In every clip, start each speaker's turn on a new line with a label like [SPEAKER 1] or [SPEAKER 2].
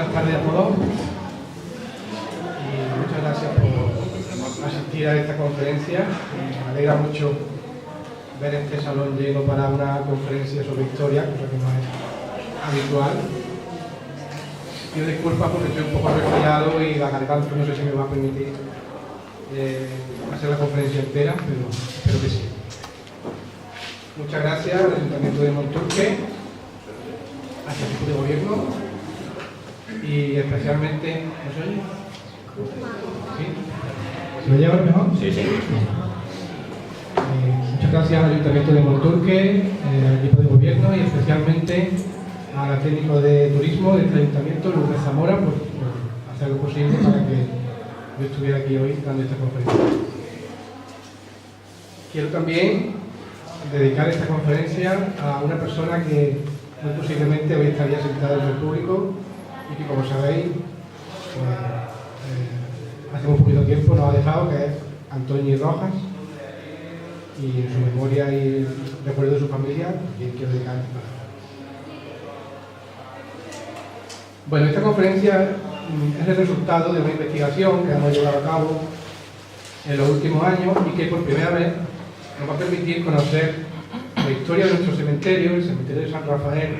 [SPEAKER 1] Buenas tardes a todos y muchas gracias por asistir a esta conferencia. Me alegra mucho ver este salón lleno para una conferencia sobre historia, cosa que no es habitual. Pido disculpas porque estoy un poco resfriado y la garganta no sé si me va a permitir hacer la conferencia entera, pero espero que sí. Muchas gracias al Ayuntamiento de Monturque, al equipo de gobierno y especialmente... ¿No se oye? ¿Sí? ¿Se oye ahora mejor?
[SPEAKER 2] Sí, sí.
[SPEAKER 1] Muchas gracias al Ayuntamiento de Monturque, al equipo de gobierno y especialmente a la técnico de turismo del Ayuntamiento, Lourdes Zamora, por hacer lo posible para que yo estuviera aquí hoy dando esta conferencia. Quiero también dedicar esta conferencia a una persona que muy posiblemente hoy estaría sentada en el público y que, como sabéis, hace muy poquito tiempo nos ha dejado, que es Antonio Rojas, y en su memoria y recuerdo de su familia, también quiero dedicar esta palabra. Bueno, esta conferencia es el resultado de una investigación que hemos llevado a cabo en los últimos años y que por primera vez nos va a permitir conocer la historia de nuestro cementerio, el cementerio de San Rafael,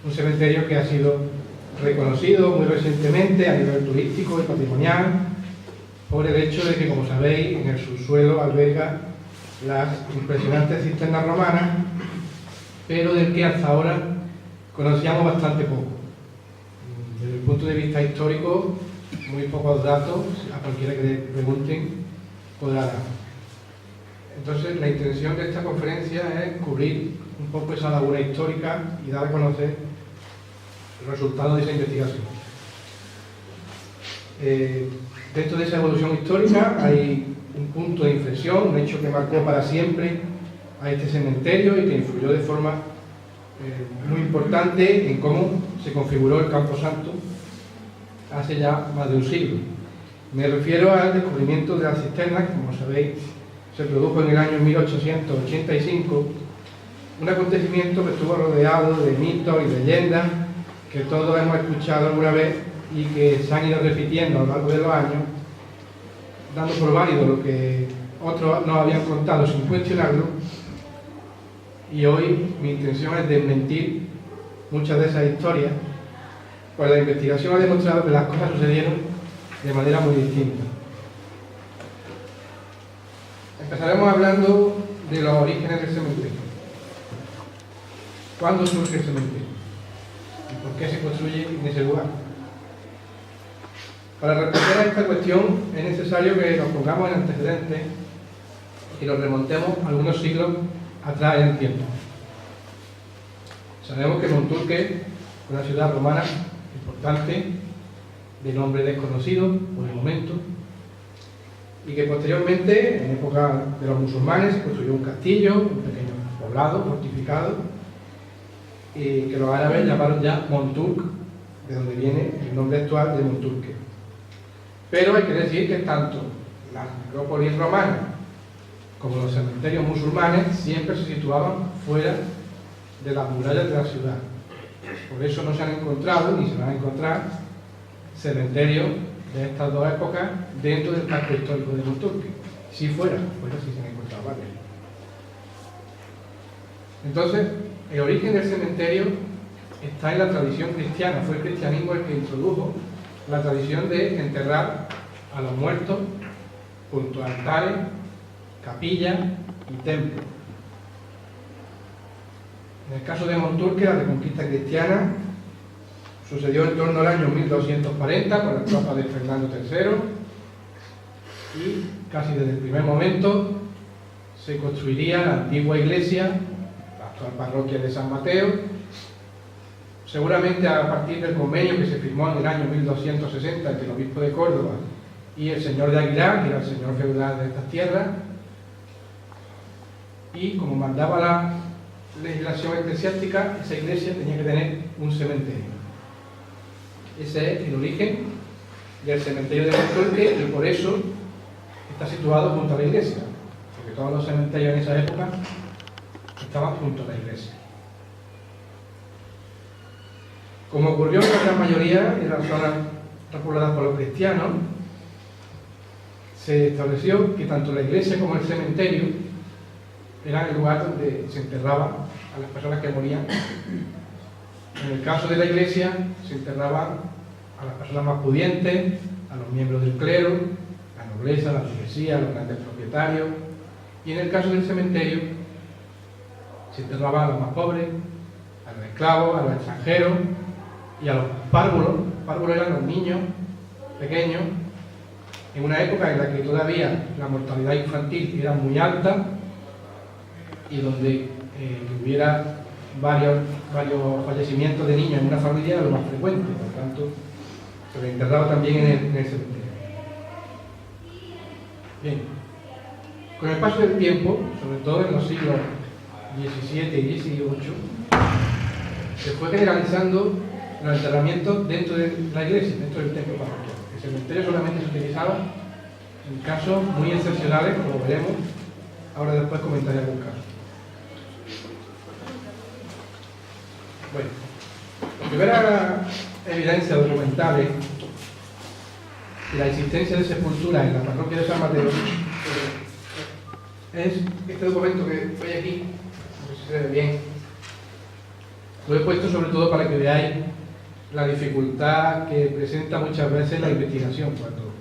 [SPEAKER 1] un cementerio que ha sido reconocido muy recientemente a nivel turístico y patrimonial por el hecho de que, como sabéis, en el subsuelo alberga las impresionantes cisternas romanas, pero del que hasta ahora conocíamos bastante poco. Desde el punto de vista histórico, muy pocos datos, a cualquiera que le pregunten podrá dar. Entonces, la intención de esta conferencia es cubrir un poco esa laguna histórica y dar a conocer el resultado de esa investigación. Dentro de esa evolución histórica hay un punto de inflexión, un hecho que marcó para siempre a este cementerio y que influyó de forma muy importante en cómo se configuró el Campo Santo hace ya más de un siglo. Me refiero al descubrimiento de las cisternas, que, como sabéis, se produjo en el año 1885, un acontecimiento que estuvo rodeado de mitos y leyendas que todos hemos escuchado alguna vez y que se han ido repitiendo a lo largo de los años, dando por válido lo que otros nos habían contado sin cuestionarlo. Y hoy mi intención es desmentir muchas de esas historias, pues la investigación ha demostrado que las cosas sucedieron de manera muy distinta. Empezaremos hablando de los orígenes del cementerio. ¿Cuándo surge el cementerio? ¿Y por qué se construye en ese lugar? Para responder a esta cuestión es necesario que nos pongamos en antecedentes y nos remontemos algunos siglos atrás en el tiempo. Sabemos que Monturque es una ciudad romana importante, de nombre desconocido por el momento, y que posteriormente, en época de los musulmanes, se construyó un castillo, un pequeño poblado fortificado, y que los árabes llamaron ya Monturque, de donde viene el nombre actual de Monturque. Pero hay que decir que tanto la necrópolis romana como los cementerios musulmanes siempre se situaban fuera de las murallas de la ciudad. Por eso no se han encontrado, ni se van a encontrar, cementerios de estas dos épocas dentro del casco histórico de Monturque. Si fuera, pues sí se han encontrado varios. Entonces, el origen del cementerio está en la tradición cristiana. Fue el cristianismo el que introdujo la tradición de enterrar a los muertos junto a altares, capillas y templos. En el caso de Monturque, la reconquista cristiana sucedió en torno al año 1240 con las tropas de Fernando III y casi desde el primer momento se construiría la antigua iglesia, la actual parroquia de San Mateo, seguramente a partir del convenio que se firmó en el año 1260 entre el obispo de Córdoba y el señor de Aguilar, que era el señor feudal de estas tierras, y como mandaba la legislación eclesiástica, esa iglesia tenía que tener un cementerio. Ese es el origen del cementerio de Monturque y por eso está situado junto a la iglesia, porque todos los cementerios en esa época estaban junto a la iglesia. Como ocurrió en la gran mayoría de las zonas repobladas por los cristianos, se estableció que tanto la iglesia como el cementerio eran el lugar donde se enterraban a las personas que morían. En el caso de la iglesia se enterraban a las personas más pudientes, a los miembros del clero, la nobleza, la burguesía, los grandes propietarios, y en el caso del cementerio se enterraban a los más pobres, a los esclavos, a los extranjeros y a los párvulos. Párvulos eran los niños pequeños, en una época en la que todavía la mortalidad infantil era muy alta y donde hubiera varios fallecimientos de niños en una familia era lo más frecuente, por lo tanto se les enterraba también en el cementerio. Bien, con el paso del tiempo, sobre todo en los siglos XVII y XVIII, se fue generalizando los enterramientos dentro de la iglesia, dentro del templo parroquial. El cementerio solamente se utilizaba en casos muy excepcionales, como veremos. Ahora después comentaré algún caso. Bueno, la primera evidencia documentales de la existencia de sepulturas en la parroquia de San Mateo es este documento que veis aquí, no sé si se ve bien. Lo he puesto sobre todo para que veáis la dificultad que presenta muchas veces la investigación, cuando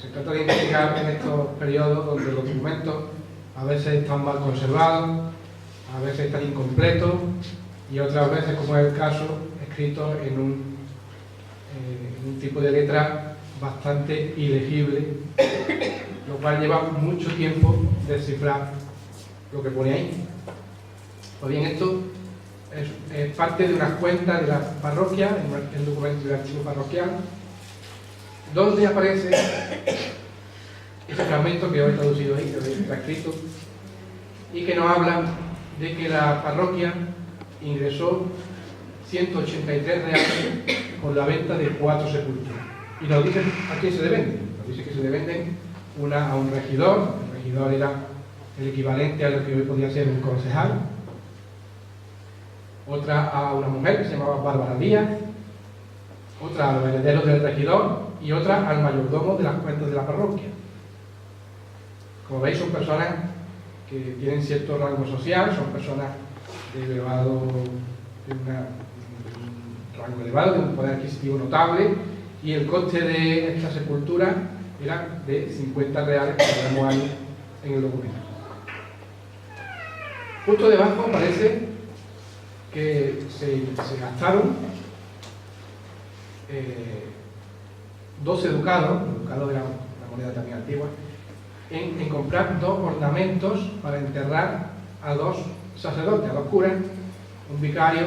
[SPEAKER 1] se trata de investigar en estos periodos donde los documentos a veces están mal conservados, a veces están incompletos y otras veces, como es el caso, escritos en un tipo de letra bastante ilegible, lo cual lleva mucho tiempo descifrar lo que pone ahí. Pues bien, esto es parte de unas cuentas de la parroquia, en el documento del archivo parroquial, donde aparece este fragmento que hoy he traducido ahí, que está escrito, y que nos habla de que la parroquia ingresó 183 reales por la venta de 4 sepulturas. Y nos dice a quién se le venden. Nos dice que se le venden una a un regidor. El regidor era el equivalente a lo que hoy podía ser un concejal. Otra a una mujer que se llamaba Bárbara Díaz. Otra a los herederos del regidor. Y otra al mayordomo de las cuentas de la parroquia. Como veis, son personas que tienen cierto rango social, son personas de un rango elevado, de un poder adquisitivo notable, y el coste de esta sepultura era de 50 reales, que vemos ahí en el documento. Justo debajo parece que se gastaron 12 ducados, el ducado era una moneda también antigua, en comprar 2 ornamentos para enterrar a 2 sacerdotes, a 2 curas, un vicario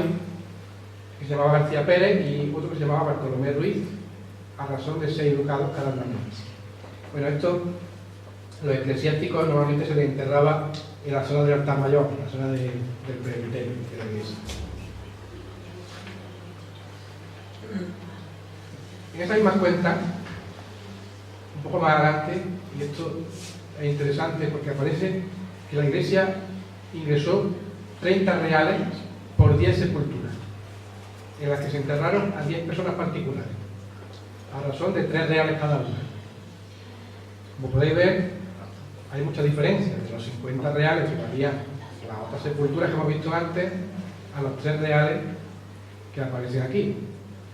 [SPEAKER 1] que se llamaba García Pérez y otro que se llamaba Bartolomé Ruiz, a razón de 6 ducados cada ornamento. Bueno, esto, los eclesiásticos normalmente se les enterraba en la zona del altar mayor, en la zona del presbiterio de la iglesia. En esa misma cuenta, un poco más adelante, y esto es interesante porque aparece que la iglesia ingresó 30 reales por 10 sepulturas, en las que se enterraron a 10 personas particulares, a razón de 3 reales cada una. Como podéis ver, hay mucha diferencia de los 50 reales que valían las otras sepulturas que hemos visto antes a los 3 reales que aparecen aquí.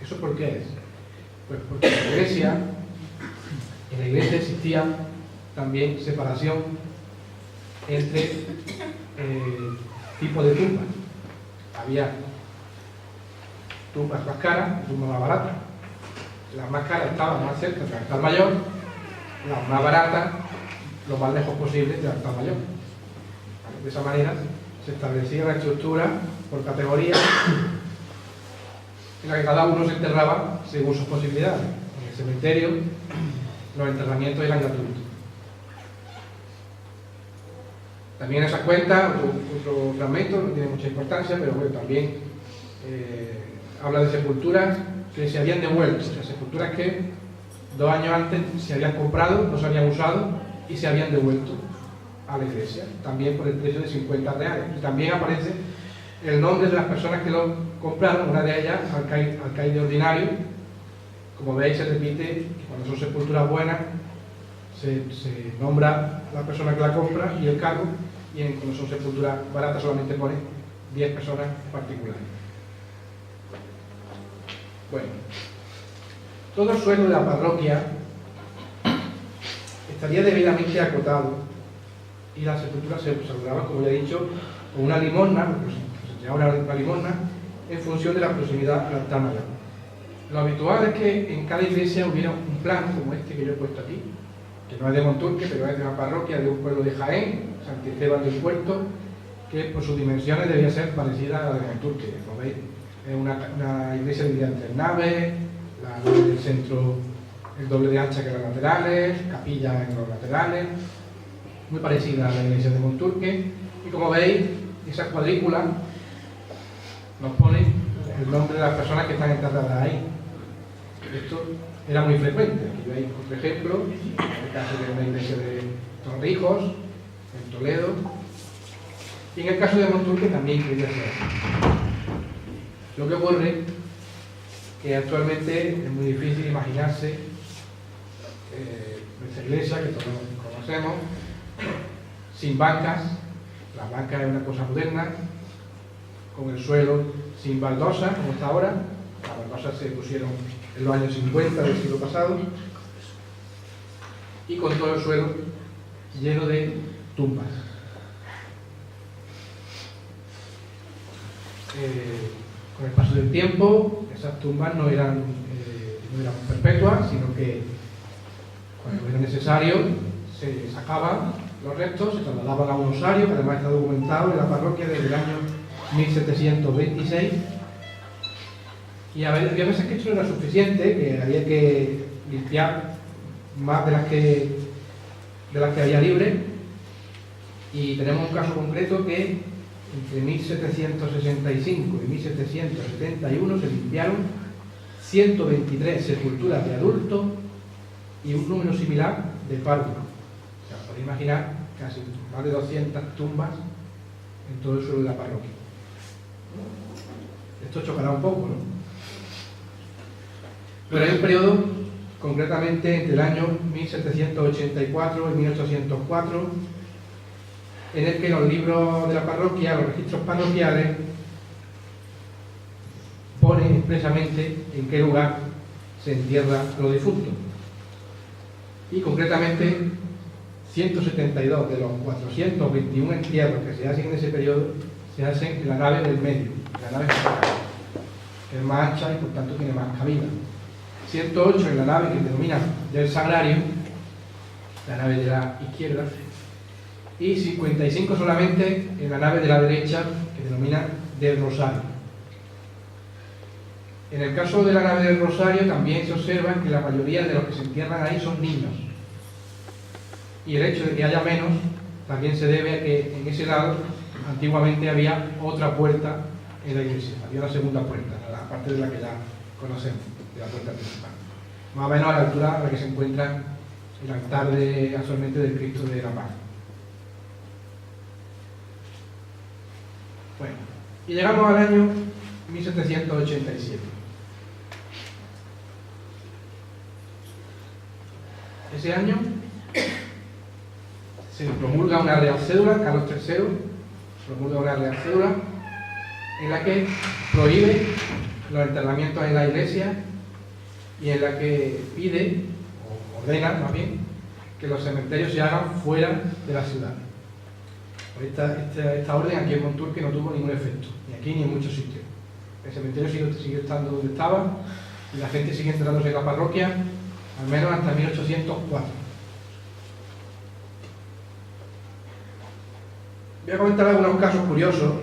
[SPEAKER 1] ¿Eso por qué es? Pues porque en la iglesia existía también separación entre tipos de tumbas. Había tumbas más caras y tumbas más baratas. Las más caras estaban más cerca del altar mayor, las más baratas lo más lejos posible del altar mayor. De esa manera se establecía una estructura por categorías en la que cada uno se enterraba según sus posibilidades. En el cementerio los enterramientos eran gratuitos. También en esas cuentas, otro fragmento, no tiene mucha importancia, pero bueno, también habla de sepulturas que se habían devuelto, o sea, sepulturas que 2 años antes se habían comprado, no se habían usado y se habían devuelto a la iglesia, también por el precio de 50 reales. Y también aparece el nombre de las personas que lo compraron, una de ellas, alcaide ordinario. Como veis, se repite que cuando son sepulturas buenas, se nombra la persona que la compra y el cargo, y cuando son sepulturas baratas solamente pone 10 personas particulares. Bueno, todo el suelo de la parroquia estaría debidamente acotado y la sepultura se aseguraba, como ya he dicho, con una limosna, porque se llama una limosna, en función de la proximidad al altar mayor. Lo habitual es que en cada iglesia hubiera un plan como este que yo he puesto aquí, que no es de Monturque, pero es de una parroquia de un pueblo de Jaén, Santisteban del Puerto, que por sus dimensiones debía ser parecida a la de Monturque. Como veis, es una iglesia dividida en 3 naves, la nave del centro el doble de ancha que los laterales, capillas en los laterales, muy parecida a la iglesia de Monturque. Y como veis, esa cuadrícula nos pone el nombre de las personas que están enterradas ahí. Esto era muy frecuente. Aquí veis otro ejemplo, el caso de la iglesia de Torrijos, en Toledo, y en el caso de Monturque también quería ser así. Lo que ocurre es que actualmente es muy difícil imaginarse nuestra iglesia, que todos conocemos, sin bancas. Las bancas es una cosa moderna, con el suelo sin baldosa, como está ahora. Las baldosas se pusieron en los años 50 del siglo pasado, y con todo el suelo lleno de tumbas. Con el paso del tiempo, esas tumbas no eran perpetuas, sino que cuando era necesario se sacaban los restos, se trasladaban a un osario, que además está documentado en la parroquia desde el año 1726. Y había veces que esto no era suficiente, que había que limpiar más de las que había libres. Y tenemos un caso concreto que entre 1765 y 1771 se limpiaron 123 sepulturas de adultos y un número similar de párvulos. O sea, podéis imaginar casi más de 200 tumbas en todo el suelo de la parroquia. Esto chocará un poco, ¿no? Pero hay un periodo, concretamente entre el año 1784 y 1804, en el que los libros de la parroquia, los registros parroquiales, ponen expresamente en qué lugar se entierra a los difuntos. Y concretamente, 172 de los 421 entierros que se hacen en ese periodo se hacen en la nave del medio, en la nave central, que es más ancha y por tanto tiene más cabida. 108 en la nave que denomina del Sagrario, la nave de la izquierda, y 55 solamente en la nave de la derecha, que denomina del Rosario. En el caso de la nave del Rosario también se observa que la mayoría de los que se entierran ahí son niños. Y el hecho de que haya menos también se debe a que en ese lado antiguamente había otra puerta en la iglesia, había una segunda puerta, la parte de la que ya conocemos, de la puerta principal. Más o menos a la altura a la que se encuentra el altar actualmente del Cristo de la Paz. Bueno, y llegamos al año 1787. Ese año se promulga una Real Cédula, Carlos III promulga una Real Cédula en la que prohíbe los enterramientos en la iglesia y en la que pide, o ordena más bien, que los cementerios se hagan fuera de la ciudad. Esta orden aquí en Monturque no tuvo ningún efecto, ni aquí ni en muchos sitios. El cementerio sigue estando donde estaba y la gente sigue enterrándose en la parroquia, al menos hasta 1804. Voy a comentar algunos casos curiosos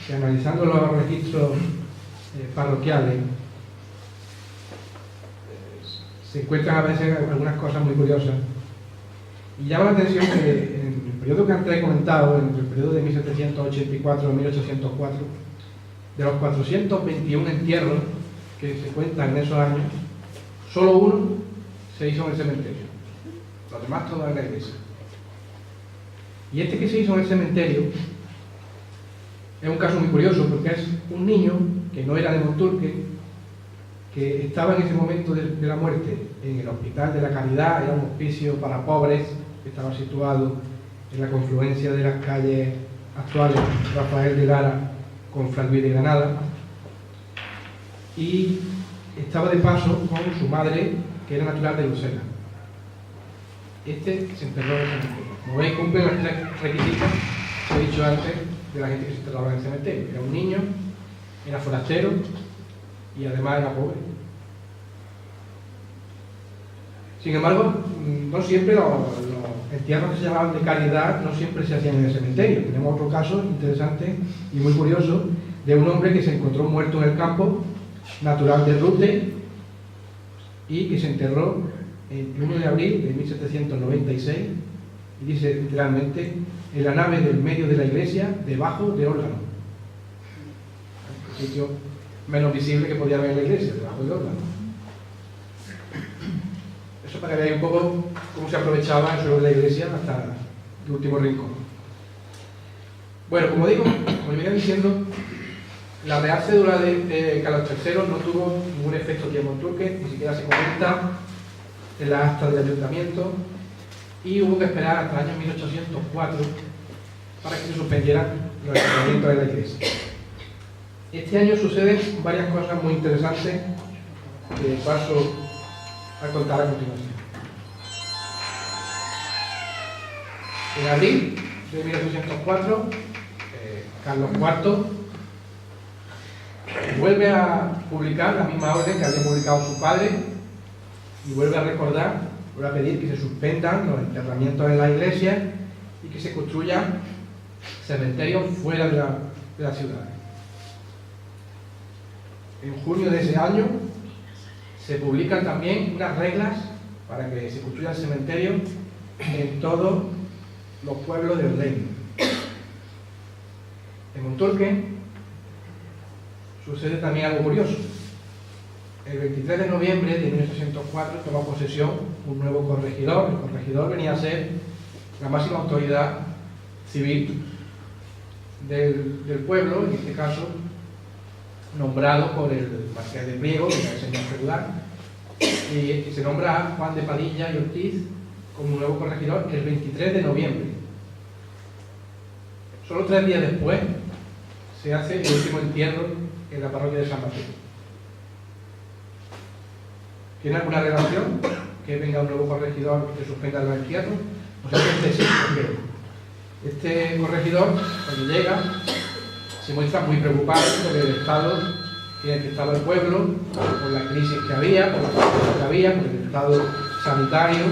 [SPEAKER 1] que, analizando los registros parroquiales, se encuentran a veces algunas cosas muy curiosas. Y llama la atención que en el periodo que antes he comentado, en el periodo de 1784 a 1804, de los 421 entierros que se cuentan en esos años, solo uno se hizo en el cementerio. Los demás todos en la iglesia. Y este que se hizo en el cementerio Es un caso muy curioso porque es un niño que no era de Monturque, que estaba en ese momento de la muerte en el Hospital de la Caridad. Era un hospicio para pobres que estaba situado en la confluencia de las calles actuales Rafael de Lara con Fray Luis de Granada, y estaba de paso con su madre, que era natural de Lucena. Este se enterró en el cementerio. Como veis, cumple los tres requisitos que he dicho antes de la gente que se enterraba en el cementerio. Era un niño, era forastero y además era pobre. Sin embargo, no siempre los entierros que se llamaban de caridad no siempre se hacían en el cementerio. Tenemos otro caso interesante y muy curioso de un hombre que se encontró muerto en el campo, natural de Rute, y que se enterró el 1 de abril de 1796, y dice literalmente, en la nave del medio de la iglesia, debajo de órgano. El sitio menos visible que podía haber en la iglesia, debajo de órgano. Eso para que veáis un poco cómo se aprovechaba el suelo de la iglesia hasta el último rincón. Bueno, como digo, como venía diciendo, la Real Cédula de Carlos III no tuvo ningún efecto aquí en Monturque, ni siquiera se comenta en la acta del ayuntamiento, y hubo que esperar hasta el año 1804 para que se suspendieran los ayuntamientos de la iglesia. Este año suceden varias cosas muy interesantes que paso a contar a continuación. En abril de 1804, Carlos IV vuelve a publicar la misma orden que había publicado su padre y vuelve a recordar, vuelve a pedir que se suspendan los enterramientos en la iglesia y que se construyan cementerios fuera de la ciudad. En junio de ese año se publican también unas reglas para que se construyan cementerios en todos los pueblos del reino. En Monturque sucede también algo curioso. El 23 de noviembre de 1804 toma posesión un nuevo corregidor. El corregidor venía a ser la máxima autoridad civil del pueblo, en este caso nombrado por el marqués de Priego, que era el señor feudal, y se nombra a Juan de Padilla y Ortiz como nuevo corregidor el 23 de noviembre. Solo 3 días después se hace el último entierro en la parroquia de San Martín. ¿Tiene alguna relación que venga un nuevo corregidor que suspenda los entierros? Pues sí, porque este corregidor, cuando llega, se muestra muy preocupado por el estado en el que estaba el pueblo, por la crisis que había, por la situación que había, por el estado sanitario,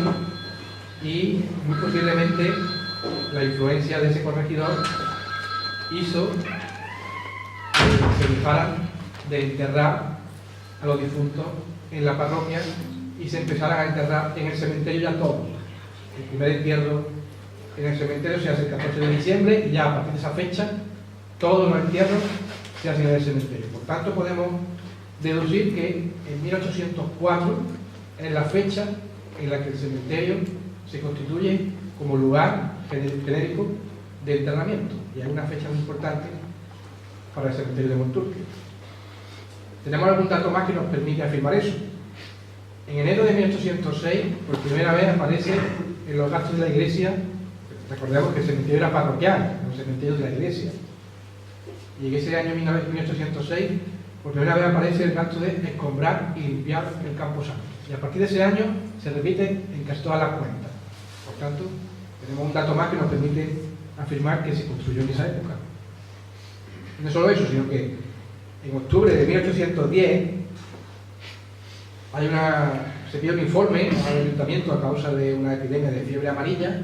[SPEAKER 1] y muy posiblemente la influencia de ese corregidor hizo que se dejaran de enterrar a los difuntos en la parroquia y se empezaran a enterrar en el cementerio ya todos. El primer entierro en el cementerio se hace el 14 de diciembre y ya a partir de esa fecha todos los entierros se hacen en el cementerio. Por tanto, podemos deducir que en 1804 es la fecha en la que el cementerio se constituye como lugar genérico de enterramiento, y es una fecha muy importante para el cementerio de Monturque. Tenemos algún dato más que nos permite afirmar eso. En enero de 1806, por primera vez aparece en los gastos de la iglesia, recordemos que el cementerio era parroquial, el cementerio de la iglesia, y en ese año 1806 por primera vez aparece el gasto de escombrar y limpiar el campo santo, y a partir de ese año se repite en casi todas las cuentas. Por tanto, tenemos un dato más que nos permite afirmar que se construyó en esa época. No solo eso, sino que en octubre de 1810 se pide un informe al ayuntamiento a causa de una epidemia de fiebre amarilla,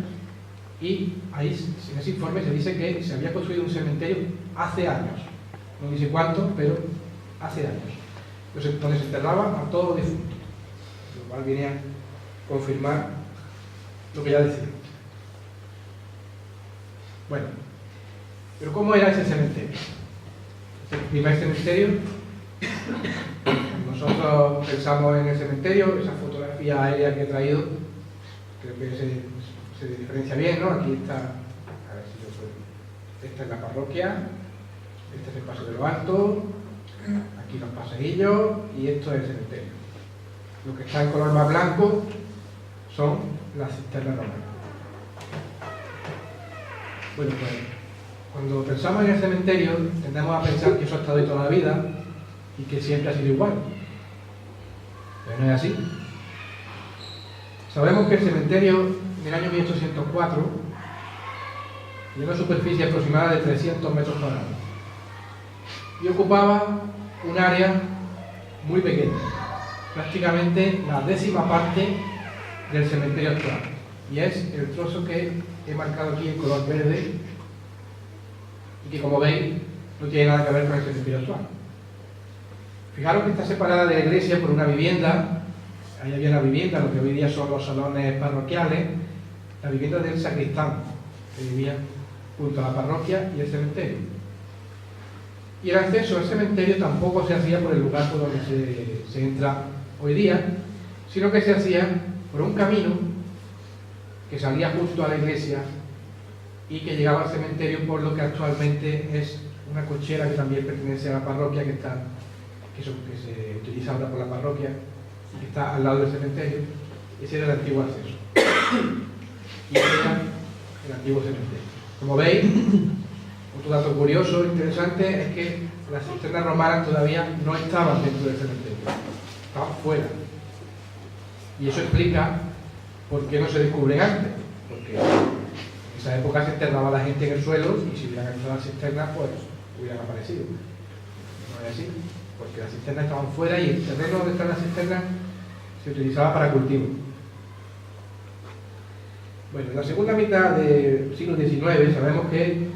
[SPEAKER 1] y ahí en ese informe se dice que se había construido un cementerio hace años, no dice cuánto, pero hace años, donde se enterraban a todos los difuntos, lo cual viene a confirmar lo que ya decía. Bueno, pero ¿cómo era ese cementerio? El primer cementerio, nosotros pensamos en el cementerio, esa fotografía aérea que he traído, creo que se diferencia bien, ¿no? Aquí está, a ver si yo puedo, esta es la parroquia, Este es el paso de lo alto, aquí los paseillos y esto es el cementerio. Lo que está en color más blanco son las cisternas romanas. Bueno, pues cuando pensamos en el cementerio tendemos a pensar que eso ha estado ahí toda la vida y que siempre ha sido igual. Pero no es así. Sabemos que el cementerio en el año 1804 tenía una superficie aproximada de 300 metros cuadrados y ocupaba un área muy pequeña, prácticamente la 10ª parte del cementerio actual, y es el trozo que he marcado aquí en color verde y que, como veis, no tiene nada que ver con el cementerio actual. Fijaros que está separada de la iglesia por una vivienda. Ahí había la vivienda, lo que hoy día son los salones parroquiales, la vivienda del sacristán, que vivía junto a la parroquia y el cementerio. Y el acceso al cementerio tampoco se hacía por el lugar por donde se entra hoy día, sino que se hacía por un camino que salía justo a la iglesia y que llegaba al cementerio por lo que actualmente es una cochera que también pertenece a la parroquia, que se utiliza ahora por la parroquia y que está al lado del cementerio. Ese era el antiguo acceso. Y ese era el antiguo cementerio. Como veis, otro dato curioso, interesante, es que las cisternas romanas todavía no estaban dentro del cementerio, estaban fuera. Y eso explica por qué no se descubren antes, porque en esa época se enterraba la gente en el suelo y si hubieran entrado las cisternas, pues hubieran aparecido. No es así, porque las cisternas estaban fuera y el terreno donde están las cisternas se utilizaba para cultivo. Bueno, en la segunda mitad del siglo XIX sabemos que,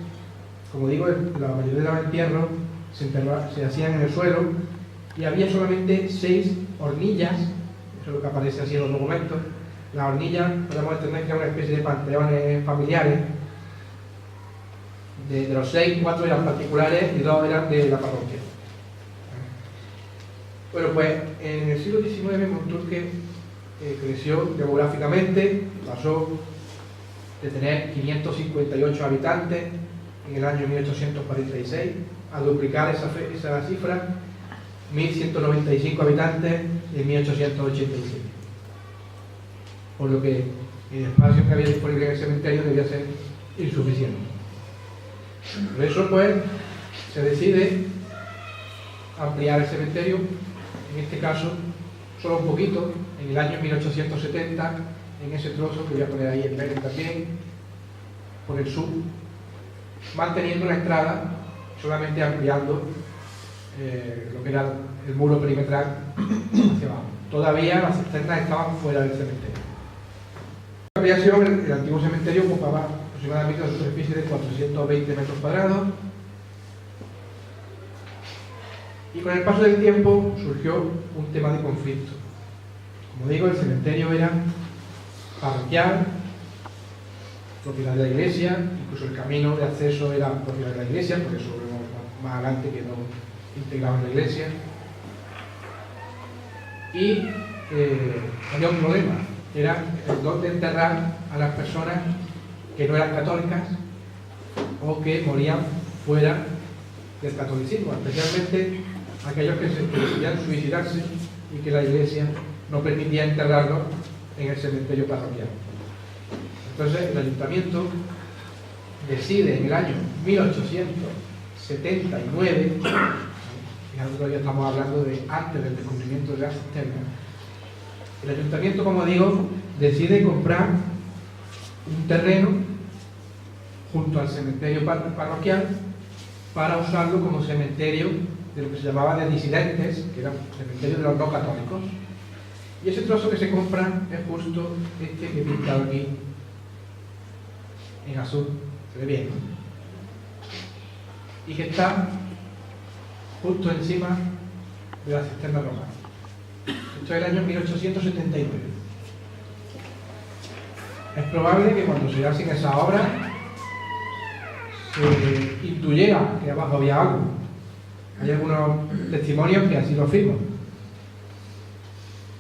[SPEAKER 1] como digo, la mayoría de los entierros se hacían en el suelo y había solamente 6 hornillas, eso es lo que aparece así en los documentos. Las hornillas, podemos entender que eran una especie de panteones familiares. De los 6, 4 eran particulares y 2 eran de la parroquia. Bueno, pues en el siglo XIX Monturque creció demográficamente, pasó de tener 558 habitantes en el año 1846 a duplicar esa cifra, 1.195 habitantes en 1887. Por lo que el espacio que había disponible en el cementerio debía ser insuficiente. Por eso, pues, se decide ampliar el cementerio, en este caso, solo un poquito, en el año 1870, en ese trozo que voy a poner ahí en verde también, por el sur, manteniendo la entrada, solamente ampliando lo que era el muro perimetral hacia abajo. Todavía las cisternas estaban fuera del cementerio. La ampliación, el antiguo cementerio ocupaba aproximadamente una superficie de 420 metros cuadrados y con el paso del tiempo surgió un tema de conflicto. Como digo, el cementerio era parroquial, propiedad de la iglesia, incluso el camino de acceso era propiedad de la iglesia, por eso vemos más adelante que no integraban la iglesia. Y había un problema, era el dónde enterrar a las personas que no eran católicas o que morían fuera del catolicismo, especialmente aquellos que decidían suicidarse y que la iglesia no permitía enterrarlos en el cementerio parroquial. Entonces el ayuntamiento decide en el año 1879, y nosotros ya estamos hablando de antes del descubrimiento de la cisterna, el ayuntamiento, como digo, decide comprar un terreno junto al cementerio parroquial para usarlo como cementerio de lo que se llamaba de disidentes, que era un cementerio de los no católicos. Y ese trozo que se compra es justo este que he pintado aquí en azul, se ve bien, ¿no? Y que está justo encima de la cisterna romana. Esto es el año 1879. Es probable que cuando se hacen esa obra se intuyera que abajo había algo. Hay algunos testimonios que así lo afirman.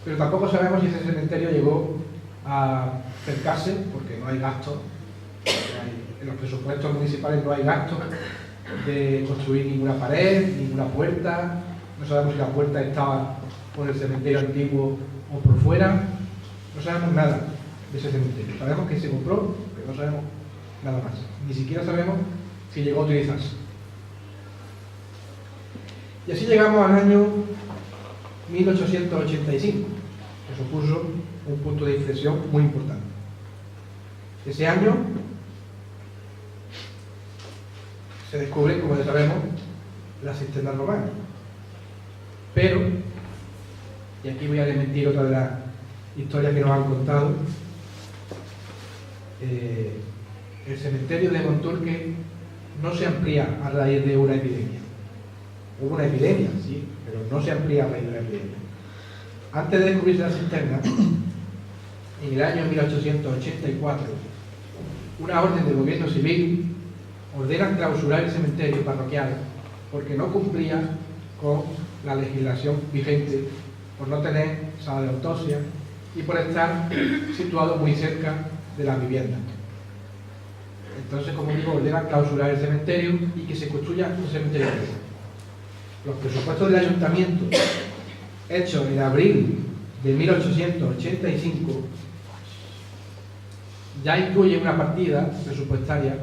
[SPEAKER 1] Pero tampoco sabemos si ese cementerio llegó a cercarse, porque no hay gastos. En los presupuestos municipales no hay gastos de construir ninguna pared, ninguna puerta. No sabemos si la puerta estaba por el cementerio antiguo o por fuera. No sabemos nada de ese cementerio. Sabemos que se compró, pero no sabemos nada más. Ni siquiera sabemos si llegó a utilizarse. Y así llegamos al año 1885, que supuso un punto de inflexión muy importante. Ese año se descubren, como ya sabemos, las cisternas romanas. Pero, y aquí voy a desmentir otra de las historias que nos han contado, el cementerio de Monturque no se amplía a raíz de una epidemia. Hubo una epidemia, sí, pero no se amplía a raíz de una epidemia. Antes de descubrirse la cisterna, en el año 1884, una orden del gobierno civil ordena clausurar el cementerio parroquial porque no cumplía con la legislación vigente, por no tener sala de autopsia y por estar situado muy cerca de las viviendas. Entonces, como digo, ordena clausurar el cementerio y que se construya un cementerio nuevo. Los presupuestos del ayuntamiento, hechos en abril de 1885, ya incluyen una partida presupuestaria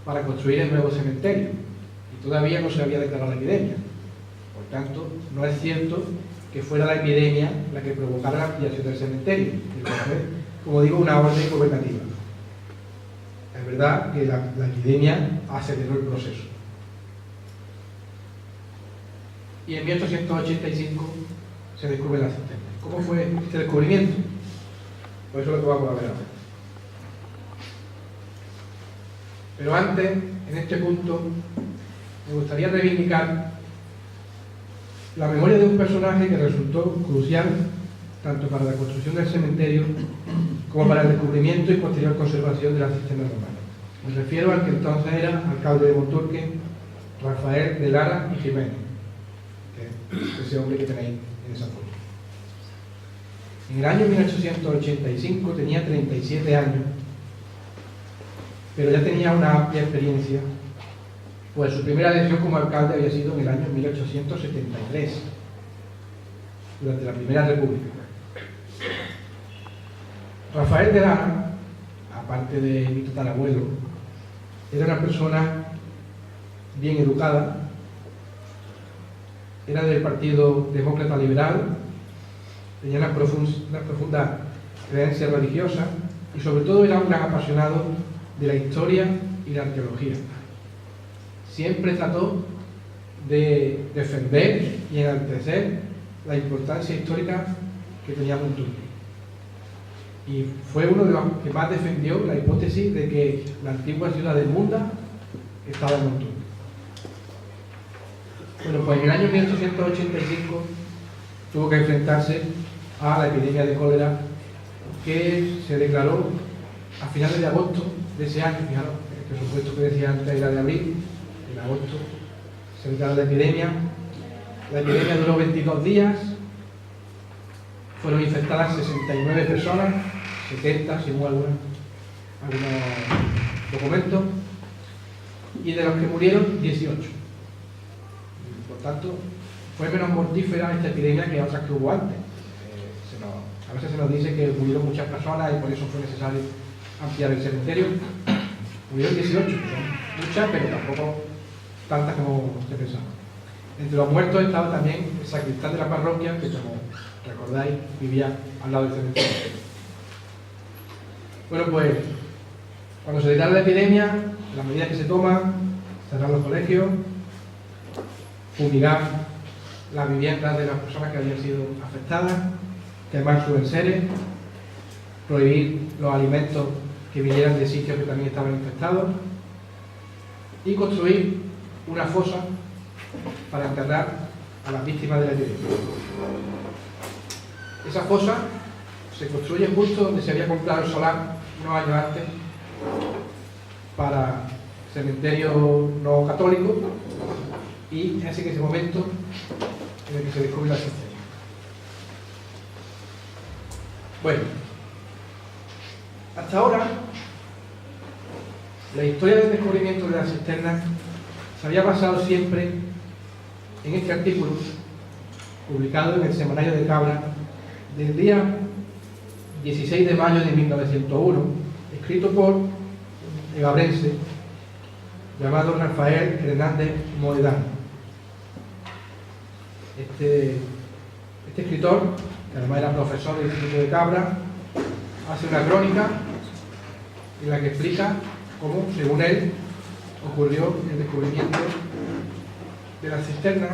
[SPEAKER 1] para construir el nuevo cementerio y todavía no se había declarado la epidemia. Por tanto, no es cierto que fuera la epidemia la que provocara la ampliación del cementerio. Entonces, como digo, una orden gobernativa. Es verdad que la epidemia aceleró el proceso. Y en 1885 se descubre la cisterna. ¿Cómo fue este descubrimiento? Pues eso es lo que vamos a ver ahora. Pero antes, en este punto, me gustaría reivindicar la memoria de un personaje que resultó crucial tanto para la construcción del cementerio como para el descubrimiento y posterior conservación de la cisterna romana. Me refiero al que entonces era alcalde de Monturque, Rafael de Lara y Jiménez, que es ese hombre que tenéis en esa foto. En el año 1885 tenía 37 años, pero ya tenía una amplia experiencia, pues su primera elección como alcalde había sido en el año 1873, durante la Primera República. Rafael de Lara, aparte de mi tatarabuelo, era una persona bien educada, era del Partido Demócrata Liberal, tenía una profunda creencia religiosa y sobre todo era un gran apasionado de la historia y la arqueología. Siempre trató de defender y enaltecer la importancia histórica que tenía Monturque. Y fue uno de los que más defendió la hipótesis de que la antigua ciudad del Munda estaba en Monturque. Bueno, pues en el año 1885 tuvo que enfrentarse a la epidemia de cólera que se declaró a finales de agosto de ese año. Fijaros, el presupuesto que decía antes era de abril, en agosto se declaró la epidemia. La epidemia duró 22 días, fueron infectadas 69 personas, 70 según algunos documentos, y de los que murieron 18. Por tanto, fue menos mortífera esta epidemia que otras que hubo antes. A veces se nos dice que murieron muchas personas y por eso fue necesario ampliar el cementerio. Murieron 18, que son muchas, pero tampoco tantas como se pensaba. Entre los muertos estaba también el sacristán de la parroquia, que como recordáis vivía al lado del cementerio. Bueno, pues cuando se declara la epidemia, las medidas que se toman: cerrar los colegios, fumigar las viviendas de las personas que habían sido afectadas, quemar sus enseres, prohibir los alimentos que vinieran de sitios que también estaban infectados y construir una fosa para enterrar a las víctimas de la epidemia. Esa fosa se construye justo donde se había comprado el solar unos años antes para cementerio no católico, y es en ese momento en el que se descubre la cisterna. Bueno, hasta ahora la historia del descubrimiento de la cisterna se había basado siempre en este artículo publicado en el Semanario de Cabra del día 16 de mayo de 1901, escrito por el gabrense llamado Rafael Hernández Mohedano. Este escritor, que además era profesor del Instituto de Cabra, hace una crónica en la que explica cómo, según él, ocurrió el descubrimiento de la cisterna,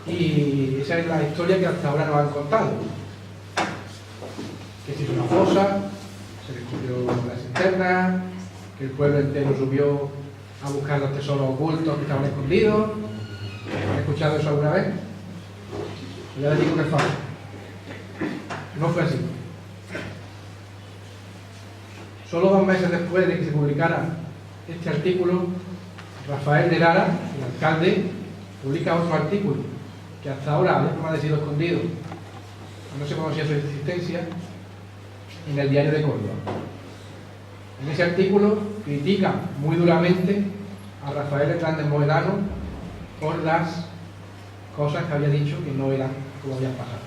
[SPEAKER 1] y esa es la historia que hasta ahora nos han contado. Que se hizo una fosa, se descubrió la cisterna, que el pueblo entero subió a buscar los tesoros ocultos que estaban escondidos. ¿Han escuchado eso alguna vez? Ya les digo que es falso. No fue así. Solo 2 meses después de que se publicara este artículo, Rafael de Lara, el alcalde, publica otro artículo que hasta ahora había permanecido escondido, no se conocía su existencia, en el Diario de Córdoba. En ese artículo critica muy duramente a Rafael Hernández Mohedano por las cosas que había dicho que no eran como habían pasado.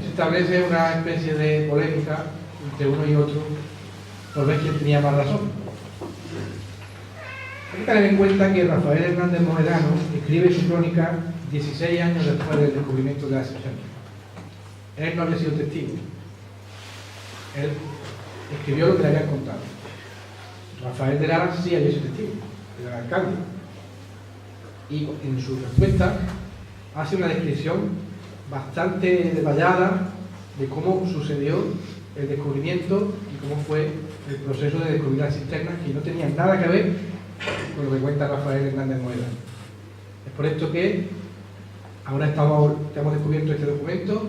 [SPEAKER 1] Se establece una especie de polémica entre uno y otro por ver quién tenía más razón. Hay que tener en cuenta que Rafael Hernández Mohedano escribe su crónica 16 años después del descubrimiento de la cisterna. Él no había sido testigo. Él escribió lo que le habían contado. Rafael de Lara sí había sido testigo, era el alcalde. Y en su respuesta hace una descripción bastante detallada de cómo sucedió el descubrimiento y cómo fue el proceso de descubrir las cisternas, que no tenían nada que ver con lo que cuenta Rafael Hernández Mohedano. Es por esto que ahora hemos descubierto este documento,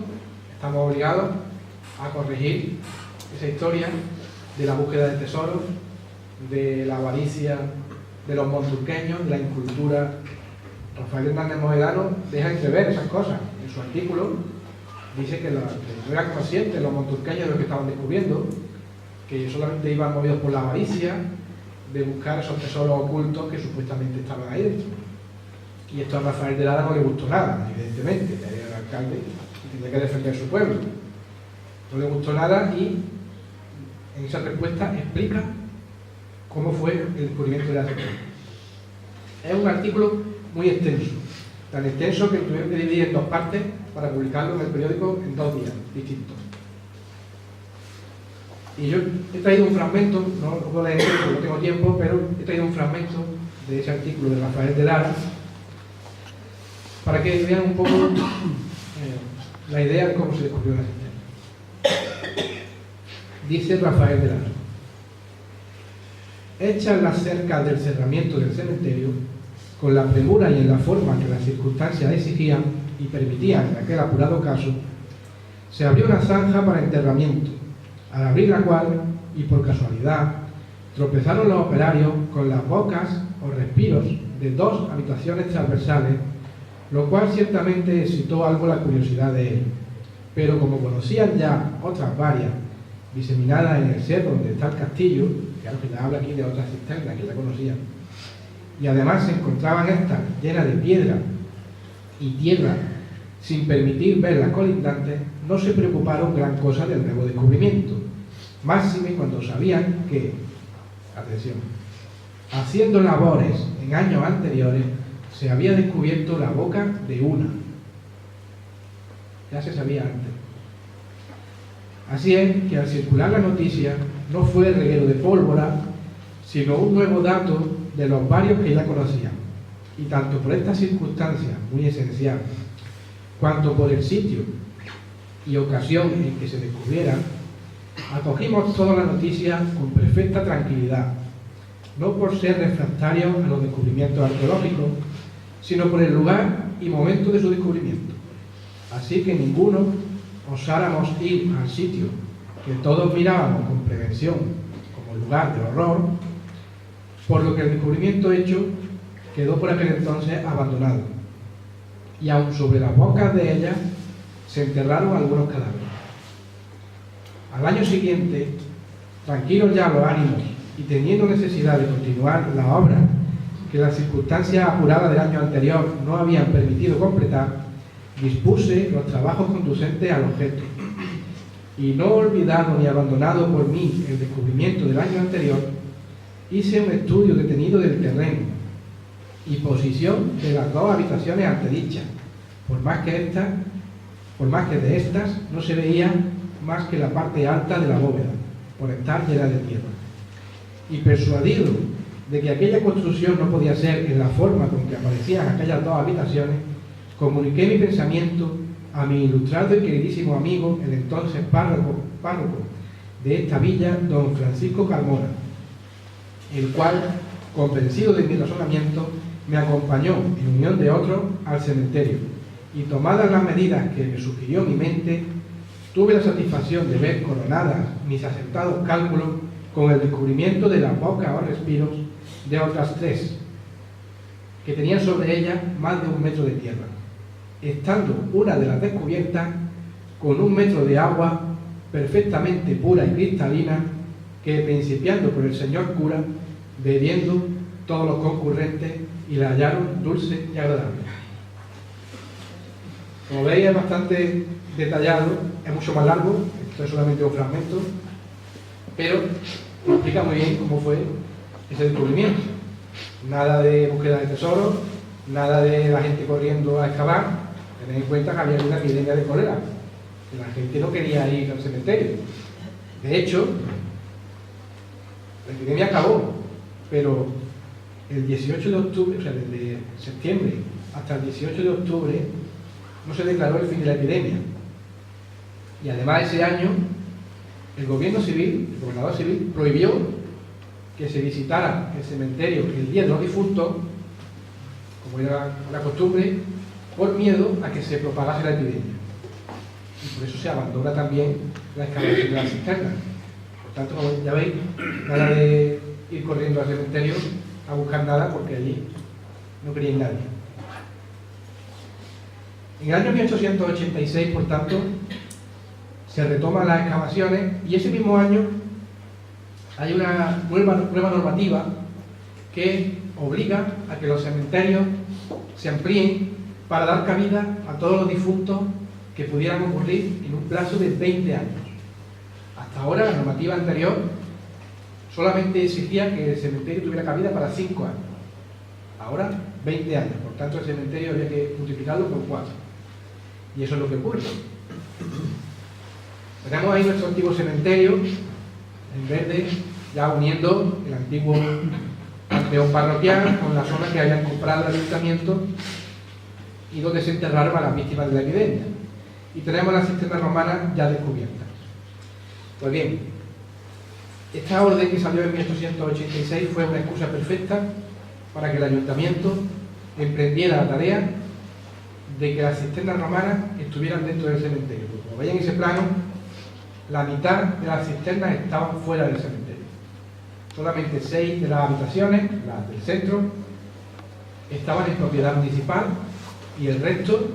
[SPEAKER 1] estamos obligados a corregir esa historia de la búsqueda de tesoros, de la avaricia de los monturqueños, de la incultura. Rafael Hernández Mohedano deja entrever esas cosas. En su artículo dice que no eran conscientes los monturqueños de lo que estaban descubriendo, que solamente iban movidos por la avaricia de buscar esos tesoros ocultos que supuestamente estaban ahí dentro. Y esto a Rafael de Lara no le gustó nada, evidentemente, era el alcalde y tenía que defender su pueblo. No le gustó nada y en esa respuesta explica cómo fue el descubrimiento de la cisterna. Es un artículo muy extenso, tan extenso que tuvieron que dividir en 2 partes para publicarlo en el periódico en 2 días distintos. Y yo he traído un fragmento, no lo puedo leer porque no tengo tiempo, pero he traído un fragmento de ese artículo de Rafael de Lara para que vean un poco la idea de cómo se descubrió la cisterna. Dice Rafael de Lara: hechas las cercas del cerramiento del cementerio, con la premura y en la forma que las circunstancias exigían y permitían en aquel apurado caso, se abrió una zanja para enterramiento, al abrir la cual, y por casualidad, tropezaron los operarios con las bocas o respiros de 2 habitaciones transversales, lo cual ciertamente excitó algo la curiosidad de él. Pero como conocían ya otras varias, diseminadas en el cerro donde está el castillo, claro que ya habla aquí de otras cisternas que ya conocían, y además se encontraban estas llenas de piedra y tierra, sin permitir ver las colindantes, no se preocuparon gran cosa del nuevo descubrimiento, máxime cuando sabían que, atención, haciendo labores en años anteriores, se había descubierto la boca de una. Ya se sabía antes. Así es que al circular la noticia no fue el reguero de pólvora, sino un nuevo dato de los varios que ya conocían. Y tanto por esta circunstancia muy esencial, cuanto por el sitio y ocasión en que se descubriera, acogimos toda la noticia con perfecta tranquilidad, no por ser refractarios a los descubrimientos arqueológicos, sino por el lugar y momento de su descubrimiento. Así que ninguno osáramos ir al sitio que todos mirábamos con prevención como lugar de horror, por lo que el descubrimiento hecho quedó por aquel entonces abandonado, y aun sobre las bocas de ellas se enterraron algunos cadáveres. Al año siguiente, tranquilos ya los ánimos y teniendo necesidad de continuar la obra que las circunstancias apuradas del año anterior no habían permitido completar, dispuse los trabajos conducentes al objeto. Y no olvidado ni abandonado por mí el descubrimiento del año anterior, hice un estudio detenido del terreno y posición de las dos habitaciones antedichas, por más que de estas no se veía más que la parte alta de la bóveda, por estar llena de tierra. Y persuadido de que aquella construcción no podía ser en la forma con que aparecían aquellas dos habitaciones, comuniqué mi pensamiento a mi ilustrado y queridísimo amigo, el entonces párroco de esta villa, don Francisco Carmona, el cual, convencido de mi razonamiento, me acompañó, en unión de otros, al cementerio, y tomadas las medidas que me sugirió mi mente, tuve la satisfacción de ver coronadas mis acertados cálculos con el descubrimiento de las bocas o respiros de otras tres, que tenían sobre ellas más de 1 metro de tierra, estando una de las descubiertas con 1 metro de agua perfectamente pura y cristalina, que, principiando por el señor cura, bebiendo todos los concurrentes y la hallaron dulce y agradable. Como veis, es bastante detallado, es mucho más largo, esto es solamente un fragmento, pero explica muy bien cómo fue ese descubrimiento. Nada de búsqueda de tesoros, nada de la gente corriendo a excavar. Tened en cuenta que había una epidemia de cólera, que la gente no quería ir al cementerio. De hecho, la epidemia acabó, pero el 18 de octubre, o sea, desde septiembre hasta el 18 de octubre, no se declaró el fin de la epidemia. Y además ese año, el gobernador civil, prohibió que se visitara el cementerio el día de los difuntos, como era la costumbre, por miedo a que se propagase la epidemia. Y por eso se abandona también la excavación de las cisternas. Por tanto, como ya veis, nada de ir corriendo al cementerio a buscar nada, porque allí no quería nadie. En el año 1886, por tanto, se retoman las excavaciones y ese mismo año hay una nueva normativa que obliga a que los cementerios se amplíen para dar cabida a todos los difuntos que pudieran ocurrir en un plazo de 20 años. Hasta ahora, la normativa anterior solamente exigía que el cementerio tuviera cabida para 5 años. Ahora, 20 años. Por tanto, el cementerio había que multiplicarlo por 4. Y eso es lo que ocurre. Tenemos ahí nuestro antiguo cementerio, en verde, ya uniendo el antiguo panteón parroquial con la zona que habían comprado el ayuntamiento y donde se enterraron a las víctimas de la epidemia. Y tenemos las cisternas romanas ya descubiertas. Pues bien, esta orden que salió en 1886 fue una excusa perfecta para que el ayuntamiento emprendiera la tarea de que las cisternas romanas estuvieran dentro del cementerio. Como veis en ese plano, la mitad de las cisternas estaban fuera del cementerio. Solamente 6 de las habitaciones, las del centro, estaban en propiedad municipal y el resto,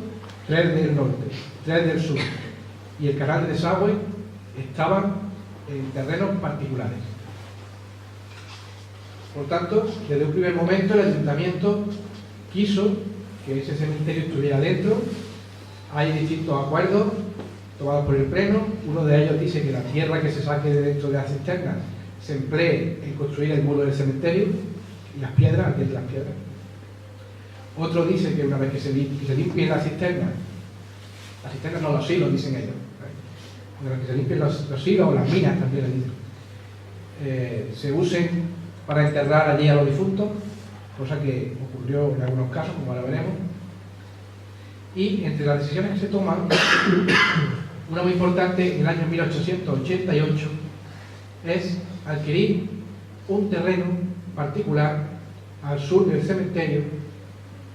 [SPEAKER 1] 3 del norte, 3 del sur y el canal de desagüe estaban en terrenos particulares. Por tanto, desde un primer momento el ayuntamiento quiso que ese cementerio estuviera dentro. Hay distintos acuerdos tomados por el pleno. Uno de ellos dice que la tierra que se saque de dentro de las cisternas se emplee en construir el muro del cementerio y las piedras, aquí las piedras. Otro dice que una vez que se limpien las cisternas no, los silos, dicen ellos, una vez que se limpien los silos o las minas también les dicen, se usen para enterrar allí a los difuntos, cosa que ocurrió en algunos casos, como ahora veremos. Y entre las decisiones que se toman, una muy importante en el año 1888 es adquirir un terreno particular al sur del cementerio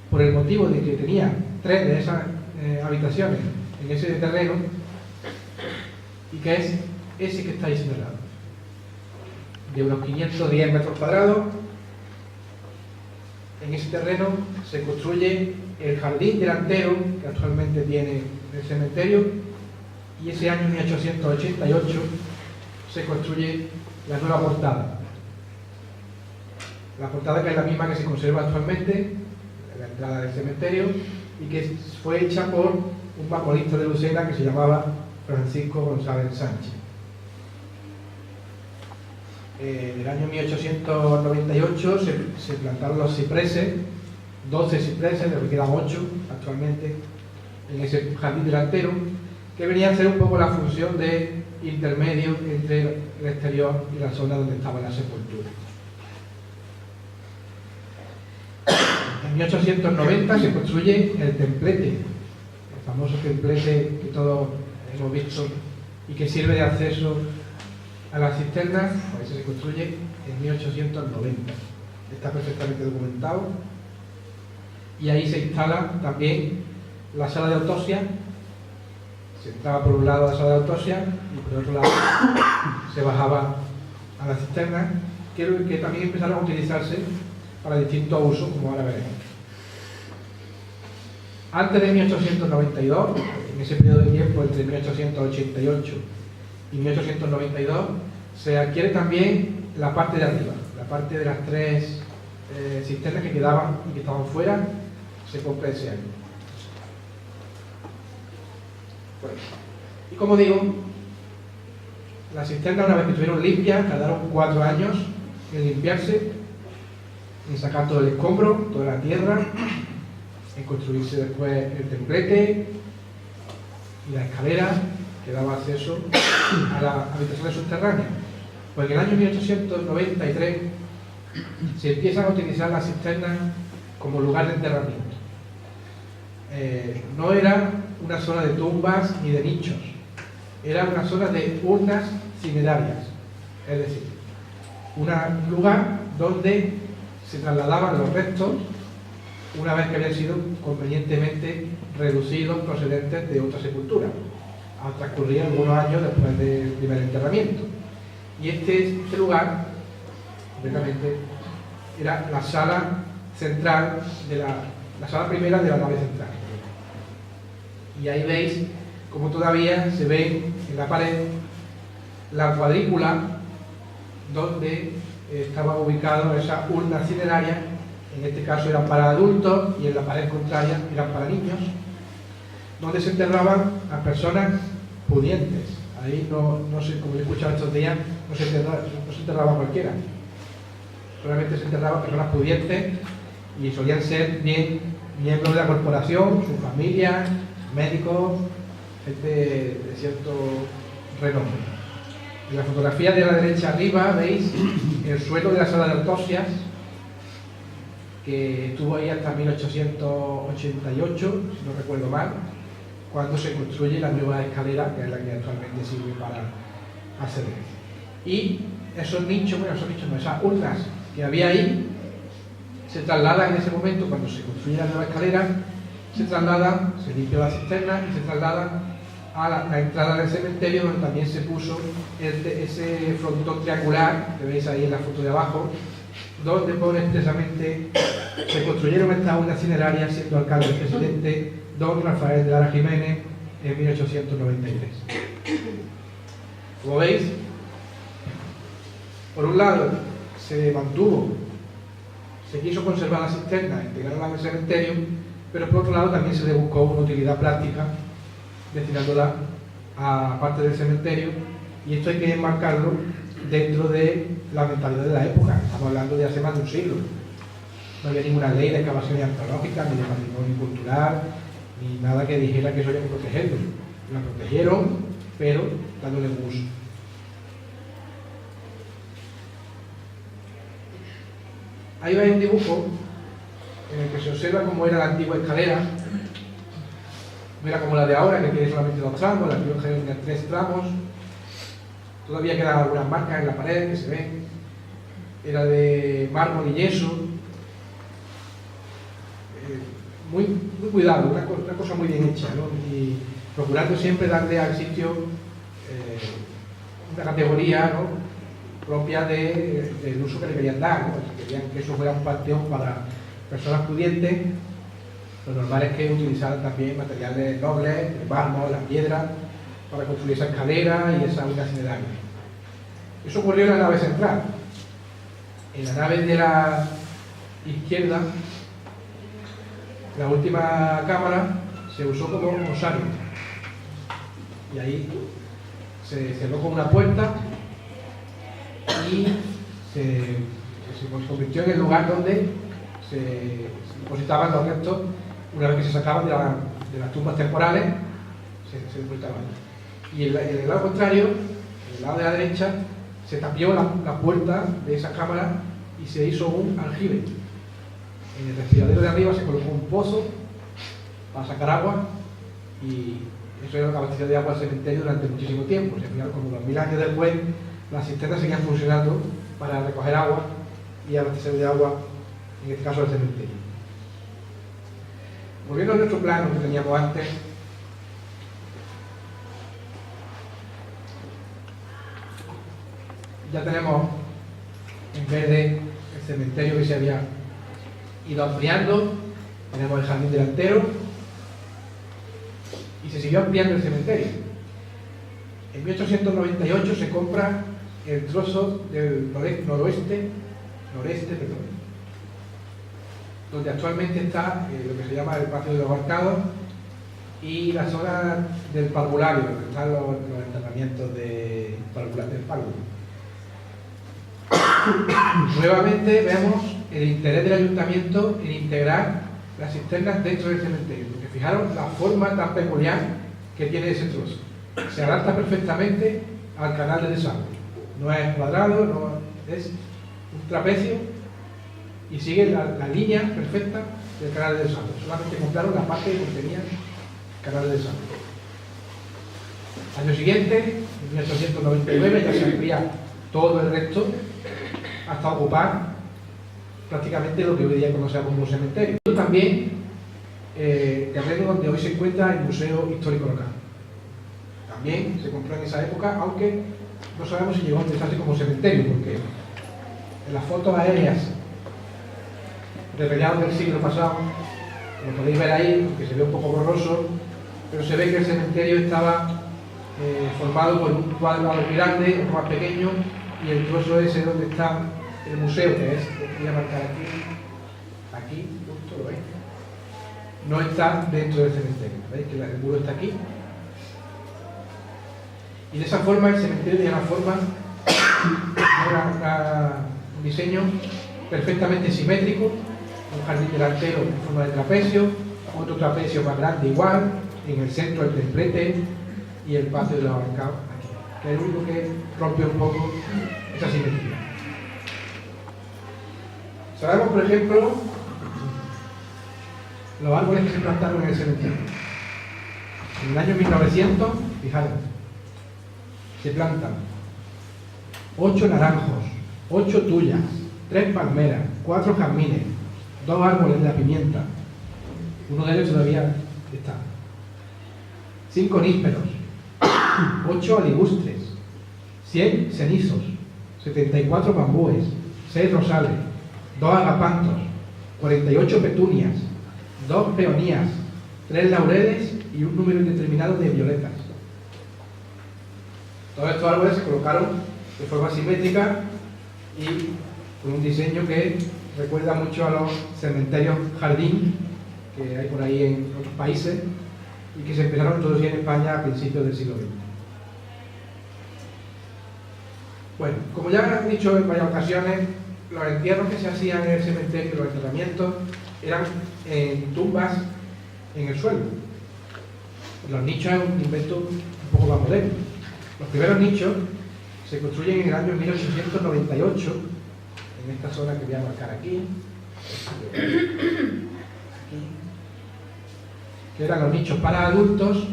[SPEAKER 1] por el motivo de que tenía 3 de esas habitaciones en ese terreno y que es ese que está ahí señalado, de unos 510 metros cuadrados. En ese terreno se construye el jardín delantero que actualmente tiene el cementerio y ese año 1888 se construye la nueva portada. La portada, que es la misma que se conserva actualmente en la entrada del cementerio y que fue hecha por un vaporista de Lucena que se llamaba Francisco González Sánchez. En el año 1898 se plantaron los cipreses, 12 cipreses, de los que quedan 8 actualmente en ese jardín delantero, que venía a ser un poco la función de intermedio entre el exterior y la zona donde estaba la sepultura. En 1890 se construye el templete, el famoso templete que todos hemos visto y que sirve de acceso a las cisternas. Pues ese se construye en 1890. Está perfectamente documentado. Y ahí se instala también la sala de autopsia. Se entraba por un lado a la sala de autopsia y por otro lado se bajaba a la cisterna, que también empezaron a utilizarse para distintos usos, como ahora veremos. Antes de 1892, en ese periodo de tiempo entre 1888 y 1892, se adquiere también la parte de arriba, la parte de las 3 cisternas que quedaban y que estaban fuera, se compra ese año. Bueno, y como digo, las cisternas, una vez que estuvieron limpias, tardaron 4 años en limpiarse, en sacar todo el escombro, toda la tierra, en construirse después el templete y la escalera que daba acceso a las habitaciones subterráneas. Pues en el año 1893 se empiezan a utilizar las cisternas como lugar de enterramiento. No era una zona de tumbas ni de nichos, era una zona de urnas cinerarias, es decir, un lugar donde se trasladaban los restos una vez que habían sido convenientemente reducidos procedentes de otra sepultura, al transcurrir algunos años después del primer enterramiento. Y este lugar, concretamente, era la sala central de la sala primera de la nave central. Y ahí veis como todavía se ve en la pared la cuadrícula donde estaba ubicado esa urna cineraria. En este caso eran para adultos y en la pared contraria eran para niños, donde se enterraban a personas pudientes. Ahí no sé, como he escuchado estos días, no se enterraba cualquiera. Solamente se enterraban personas pudientes y solían ser bien miembros de la corporación, sus familias, médicos, gente de cierto renombre. En la fotografía de la derecha arriba veis el suelo de la sala de autopsias, que estuvo ahí hasta 1888, si no recuerdo mal, cuando se construye la nueva escalera, que es la que actualmente sirve para acceder. Y esos nichos, esas urnas que había ahí, se trasladan en ese momento, cuando se construye la nueva escalera, se trasladan, se limpia la cisterna y se trasladan a la entrada del cementerio, donde también se puso ese frontón triangular que veis ahí en la foto de abajo, donde pone expresamente: se construyeron estas urnas cinerarias siendo alcalde el presidente don Rafael de Lara Jiménez en 1893. Como veis, por un lado se quiso conservar la cisterna, integrarla en el cementerio, pero por otro lado también se le buscó una utilidad práctica destinándola a parte del cementerio, y esto hay que enmarcarlo dentro de la mentalidad de la época. Estamos hablando de hace más de un siglo. No había ninguna ley de excavaciones arqueológicas, ni de patrimonio cultural, ni nada que dijera que eso había que protegerlo. La protegieron, pero dándole uso. Ahí veis un dibujo en el que se observa cómo era la antigua escalera. No era como la de ahora, que tiene solamente 2 tramos, la antigua escalera tenía 3 tramos. Todavía quedan algunas marcas en la pared que se ven. Era de mármol y yeso. Muy cuidado, una cosa muy bien hecha, ¿no? Y procurando siempre darle al sitio una categoría, ¿no?, propia del uso que le querían dar, ¿no? Si querían que eso fuera un panteón para personas pudientes, lo normal es que utilizaran también materiales nobles, el mármol, la piedra, para construir esa escalera y esa urna cineraria. Eso ocurrió en la nave central. En la nave de la izquierda, la última cámara se usó como osario. Y ahí se cerró con una puerta y se convirtió en el lugar donde se depositaban los restos una vez que se sacaban de las tumbas temporales, se depositaban. Y en el lado contrario, en el lado de la derecha, se tapió la puerta de esa cámara y se hizo un aljibe. En el respiradero de arriba se colocó un pozo para sacar agua y eso era la abastecida de agua al cementerio durante muchísimo tiempo. Se fijaron, como 2000 años después, las cisternas seguían funcionando para recoger agua y abastecer de agua, en este caso, el cementerio. Volviendo a nuestro plano que teníamos antes, ya tenemos en verde el cementerio que se había ido ampliando, tenemos el jardín delantero y se siguió ampliando el cementerio. En 1898 se compra el trozo del noreste, donde actualmente está lo que se llama el patio de los Arcados y la zona del parvulario, donde están los enterramientos del párvulo. Nuevamente vemos el interés del ayuntamiento en integrar las cisternas dentro del cementerio, porque fijaros la forma tan peculiar que tiene ese trozo. Se adapta perfectamente al canal de desagüe. No es cuadrado, no es un trapecio y sigue la línea perfecta del canal de desagüe. Solamente compraron la parte que contenía el canal de desagüe. Año siguiente, en 1899, ya se amplía todo el resto hasta ocupar prácticamente lo que hoy día conocemos como cementerio. También terreno donde hoy se encuentra el Museo Histórico Local. También se compró en esa época, aunque no sabemos si llegó a utilizarse como cementerio, porque en las fotos aéreas de mediados del siglo pasado, como podéis ver ahí, aunque se ve un poco borroso, pero se ve que el cementerio estaba formado por un cuadro algo grande, otro más pequeño, y el trozo ese donde está el museo, que es, voy a marcar aquí, justo lo veis, no está dentro del cementerio. ¿Veis que el muro está aquí? Y de esa forma el cementerio tiene una forma, un diseño perfectamente simétrico, un jardín delantero en forma de trapecio, otro trapecio más grande igual, en el centro el templete y el patio de los Arcados aquí, que es lo único que rompe un poco esa simetría. Sabemos, por ejemplo, los árboles que se plantaron en el cementerio. En el año 1900, fijaros, se plantan 8 naranjos, 8 tuyas, 3 palmeras, 4 jazmines, 2 árboles de la pimienta, uno de ellos todavía está, 5 nísperos, 8 aligustres, 100 cenizos, 74 bambúes, 6 rosales, 2 agapantos, 48 petunias, 2 peonías, 3 laureles y un número indeterminado de violetas. Todos estos árboles se colocaron de forma simétrica y con un diseño que recuerda mucho a los cementerios jardín que hay por ahí en otros países y que se empezaron a introducir en España a principios del siglo XX. Bueno, como ya he dicho en varias ocasiones, los entierros que se hacían en el cementerio, los enterramientos, eran en tumbas en el suelo. Los nichos es un invento un poco más moderno. Los primeros nichos se construyen en el año 1898, en esta zona que voy a marcar aquí, que eran los nichos para adultos,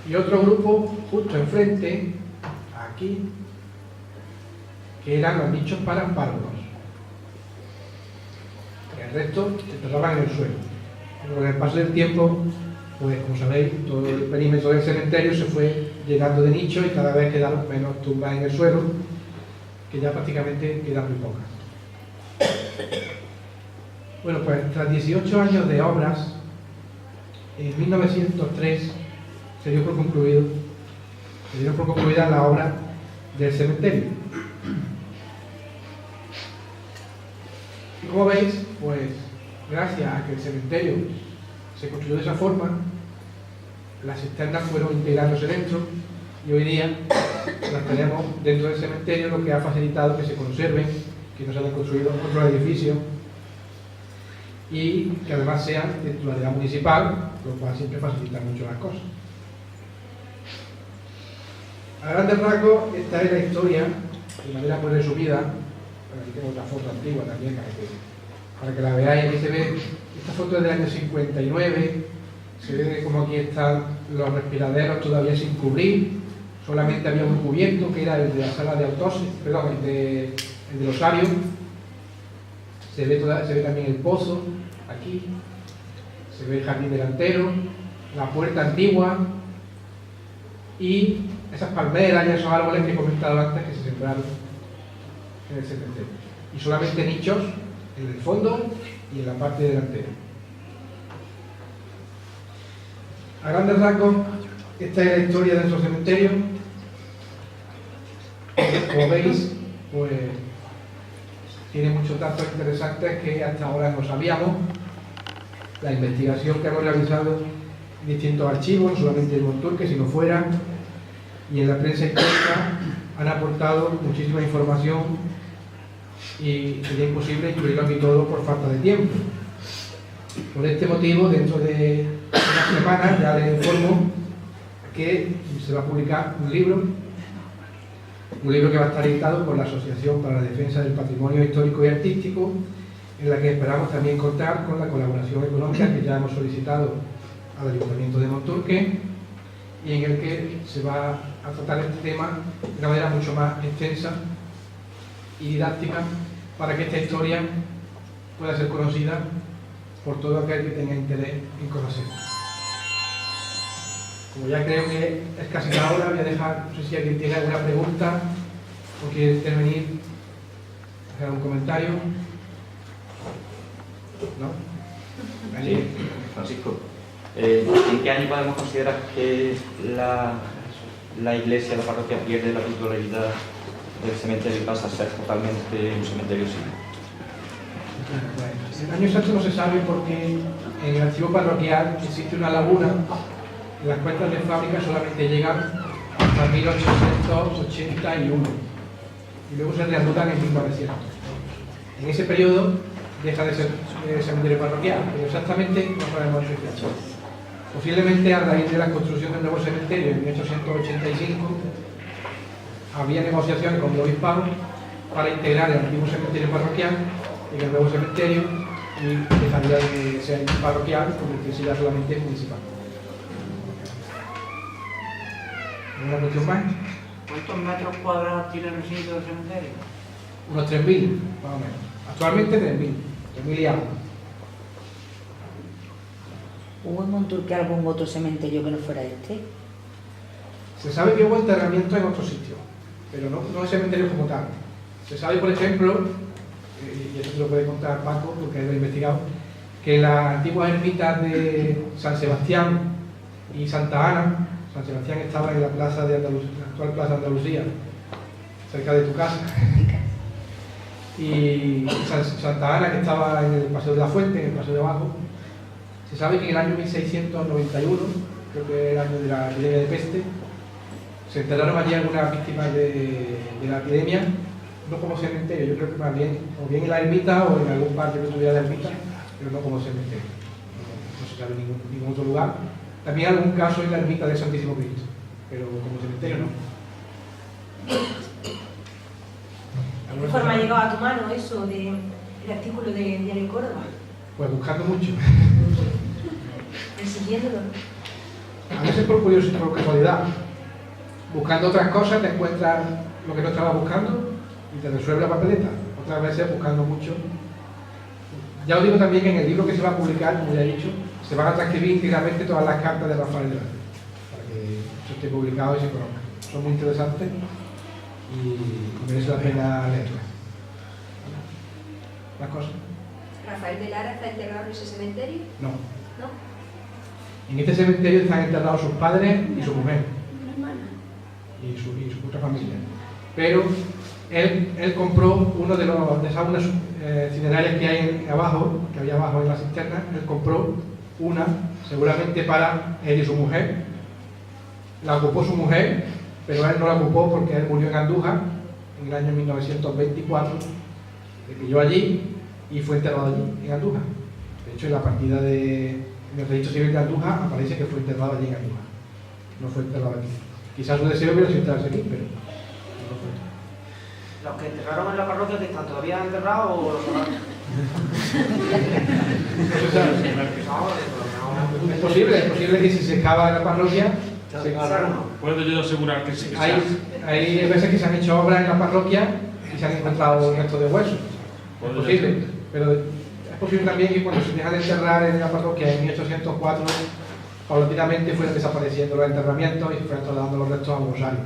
[SPEAKER 1] y otro grupo justo enfrente, aquí, que eran los nichos para párvulos. El resto se enterraban en el suelo. Con el paso del tiempo, pues como sabéis, todo el perímetro del cementerio se fue llenando de nichos y cada vez quedaron menos tumbas en el suelo, que ya prácticamente quedan muy pocas. Bueno, pues tras 18 años de obras, en 1903 se dio por concluida la obra del cementerio. Y como veis, pues gracias a que el cementerio se construyó de esa forma, las cisternas fueron integrándose dentro y hoy día las tenemos dentro del cementerio, lo que ha facilitado que se conserven, que no se hayan construido otros edificios y que además sean de titularidad municipal, lo cual siempre facilita mucho las cosas. A grandes rasgos, esta es la historia, de manera muy resumida. Aquí tengo otra foto antigua también para que la veáis. Aquí se ve, esta foto es del año 59, se ve como aquí están los respiraderos todavía sin cubrir, solamente había un cubierto que era el de la sala de autopsia, perdón, el del osario. Se ve también el pozo, aquí, se ve el jardín delantero, la puerta antigua y esas palmeras y esos árboles que he comentado antes que se sembraron en el cementerio. Y solamente nichos en el fondo y en la parte delantera. A grandes rasgos, esta es la historia de nuestro cementerio. Como veis, pues tiene muchos datos interesantes que hasta ahora no sabíamos. La investigación que hemos realizado en distintos archivos, no solamente en Monturque, sino fuera, y en la prensa histórica han aportado muchísima información y sería imposible incluirlo aquí todo por falta de tiempo. Por este motivo, dentro de unas semanas ya les informo que se va a publicar un libro que va a estar editado por la Asociación para la Defensa del Patrimonio Histórico y Artístico, en la que esperamos también contar con la colaboración económica que ya hemos solicitado al Ayuntamiento de Monturque y en el que se va a tratar este tema de una manera mucho más extensa y didáctica para que esta historia pueda ser conocida por todo aquel que tenga interés en conocerla. Como ya creo que es casi la hora, voy a dejar, no sé si alguien tiene alguna pregunta o quiere intervenir, hacer algún comentario. ¿No?
[SPEAKER 2] Sí, Francisco. ¿En qué año podemos considerar que la iglesia, la parroquia, pierde la titularidad del cementerio y pasa a ser totalmente un cementerio civil?
[SPEAKER 1] El año exacto no se sabe porque en el archivo parroquial existe una laguna. Las cuentas de fábrica solamente llegan hasta 1881 y luego se reanudan en 1900. En ese periodo deja de ser cementerio parroquial, pero exactamente no sabemos su fecha. Posiblemente a raíz de la construcción del nuevo cementerio en 1885 había negociaciones con el obispado para integrar el antiguo cementerio parroquial en el nuevo cementerio y dejaría de ser parroquial, convertirse ya solamente en municipal. ¿Alguna cuestión más?
[SPEAKER 3] ¿Cuántos metros cuadrados tiene el recinto del cementerio?
[SPEAKER 1] Unos 3.000, más o menos. Actualmente 3.000 y algo.
[SPEAKER 4] ¿Hubo en Monturque algún otro cementerio que no fuera este?
[SPEAKER 1] Se sabe que hubo enterramientos en otros sitios, pero no en cementerios como tal. Se sabe, por ejemplo, y eso te lo puede contar Paco, porque él lo ha investigado, que en las antiguas ermitas de San Sebastián y Santa Ana, San Sebastián estaba en la plaza de Andalucía, la actual Plaza de Andalucía, cerca de tu casa, y Santa Ana, que estaba en el Paseo de la Fuente, en el Paseo de Abajo. Se sabe que en el año 1691, creo que es el año de la epidemia de peste, se enterraron allí algunas víctimas de la epidemia, no como cementerio, yo creo que más bien, o bien en la ermita o en algún parque que tuviera la ermita, pero no como cementerio. No se sabe en ningún otro lugar. También algún caso en la ermita del Santísimo Cristo, pero como cementerio no.
[SPEAKER 5] ¿De qué forma ha llegado a tu mano eso del artículo de Diario de Córdoba?
[SPEAKER 1] Pues buscando mucho.
[SPEAKER 5] Persiguiéndolo.
[SPEAKER 1] A veces por curiosidad, por casualidad. Buscando otras cosas te encuentras lo que no estabas buscando y te resuelve la papeleta. Otras veces buscando mucho. Ya os digo también que en el libro que se va a publicar, como ya he dicho, se van a transcribir íntegramente todas las cartas de Rafael Delante, para que eso esté publicado y se conozca. Son muy interesantes y merece la pena leerlas. ¿Más cosas?
[SPEAKER 6] ¿Rafael de Lara está enterrado en ese cementerio?
[SPEAKER 1] No.
[SPEAKER 6] ¿No?
[SPEAKER 1] En este cementerio están enterrados sus padres y su mujer
[SPEAKER 6] ¿Una hermana?
[SPEAKER 1] y su otra familia. Pero él compró uno de esas unas cinerarias que hay abajo, que había abajo en la cisterna. Él compró una, seguramente para él y su mujer. La ocupó su mujer, pero él no la ocupó porque él murió en Andújar en el año 1924. Le pilló allí y fue enterrado allí, en Andújar. De hecho, en la partida en el registro civil de Andújar aparece que fue enterrado allí en Andújar. No fue enterrado aquí. Quizás su deseo hubiera sido enterrarse aquí, pero no fue.
[SPEAKER 3] ¿Los que enterraron en la parroquia que están todavía enterrados o los sacaron?
[SPEAKER 1] Eso sabe. Es posible que si se excava en la parroquia, se
[SPEAKER 7] Puedo yo asegurar que sí que se
[SPEAKER 1] hay veces que se han hecho obras en la parroquia y se han encontrado restos de huesos. Es posible, pero es posible también que cuando se dejan de enterrar en la parroquia en 1804, paulatinamente fueron desapareciendo los enterramientos y se fueron trasladando los restos a un rosario.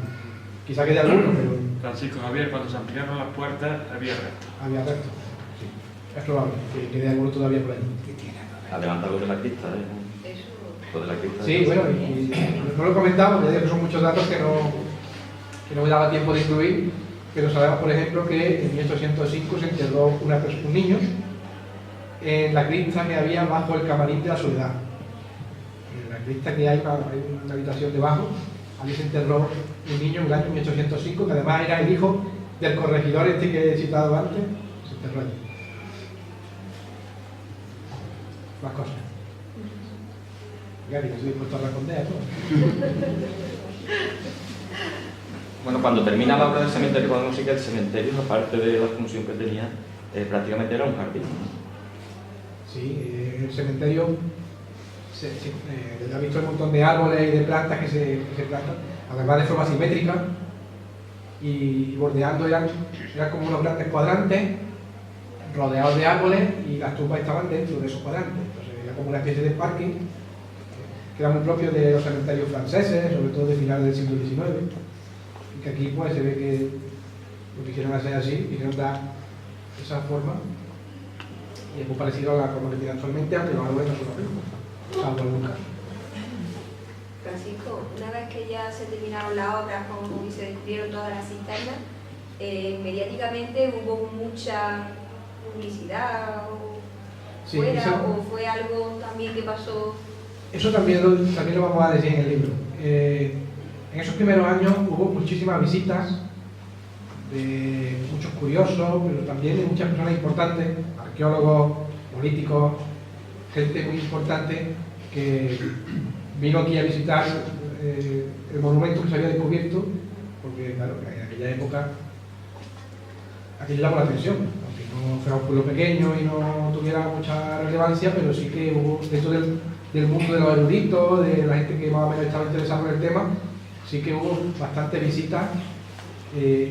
[SPEAKER 1] Quizá quede alguno, pero
[SPEAKER 7] Francisco Javier, cuando se ampliaron las puertas, había restos.
[SPEAKER 1] había restos. Sí. Es probable que quede alguno todavía por allí.
[SPEAKER 2] Adelanta lo de la crista,
[SPEAKER 6] Eso.
[SPEAKER 2] Lo de la crista.
[SPEAKER 1] Sí, bueno, y no lo he comentado, ya digo que son muchos datos que no me daba tiempo de incluir, pero sabemos, por ejemplo, que en 1805 se enterró un niño en la cripta que había bajo el camarín de la Soledad. En la cripta que hay una habitación debajo, allí se enterró un niño en el año 1805, que además era el hijo del corregidor este que he citado antes, se enterró allí. Más cosas. Gary, que estoy dispuesto a responder, ¿no?
[SPEAKER 2] Bueno, cuando termina la obra del cementerio, podemos decir que el cementerio, aparte de la función que tenía, prácticamente era un jardín.
[SPEAKER 1] Sí, el cementerio ha visto un montón de árboles y de plantas que se plantan, además de forma simétrica, y bordeando eran como unos grandes cuadrantes rodeados de árboles, y las tumbas estaban dentro de esos cuadrantes. Entonces era como una especie de parking que era muy propio de los cementerios franceses, sobre todo de finales del siglo XIX, y que aquí pues se ve que lo quisieron hacer así, quisieron dar esa forma, y es muy parecido a la como que tiene actualmente, aunque los árboles no son los mismos, salvo algún caso.
[SPEAKER 6] Francisco, una vez que ya se terminaron las obras y se descubrieron todas las cisternas, mediáticamente hubo mucha publicidad
[SPEAKER 1] Sí,
[SPEAKER 6] fuera,
[SPEAKER 1] eso-
[SPEAKER 6] o fue algo también que pasó.
[SPEAKER 1] Eso también lo vamos a decir en el libro. En esos primeros años hubo muchísimas visitas de muchos curiosos, pero también de muchas personas importantes, arqueólogos, políticos, gente muy importante que vino aquí a visitar el monumento que se había descubierto, porque claro, en aquella época aquello llamó la atención, aunque no fuera un pueblo pequeño y no tuviera mucha relevancia, pero sí que hubo dentro del mundo de los eruditos, de la gente que más o menos estaba interesada en el tema, sí que hubo bastantes visitas,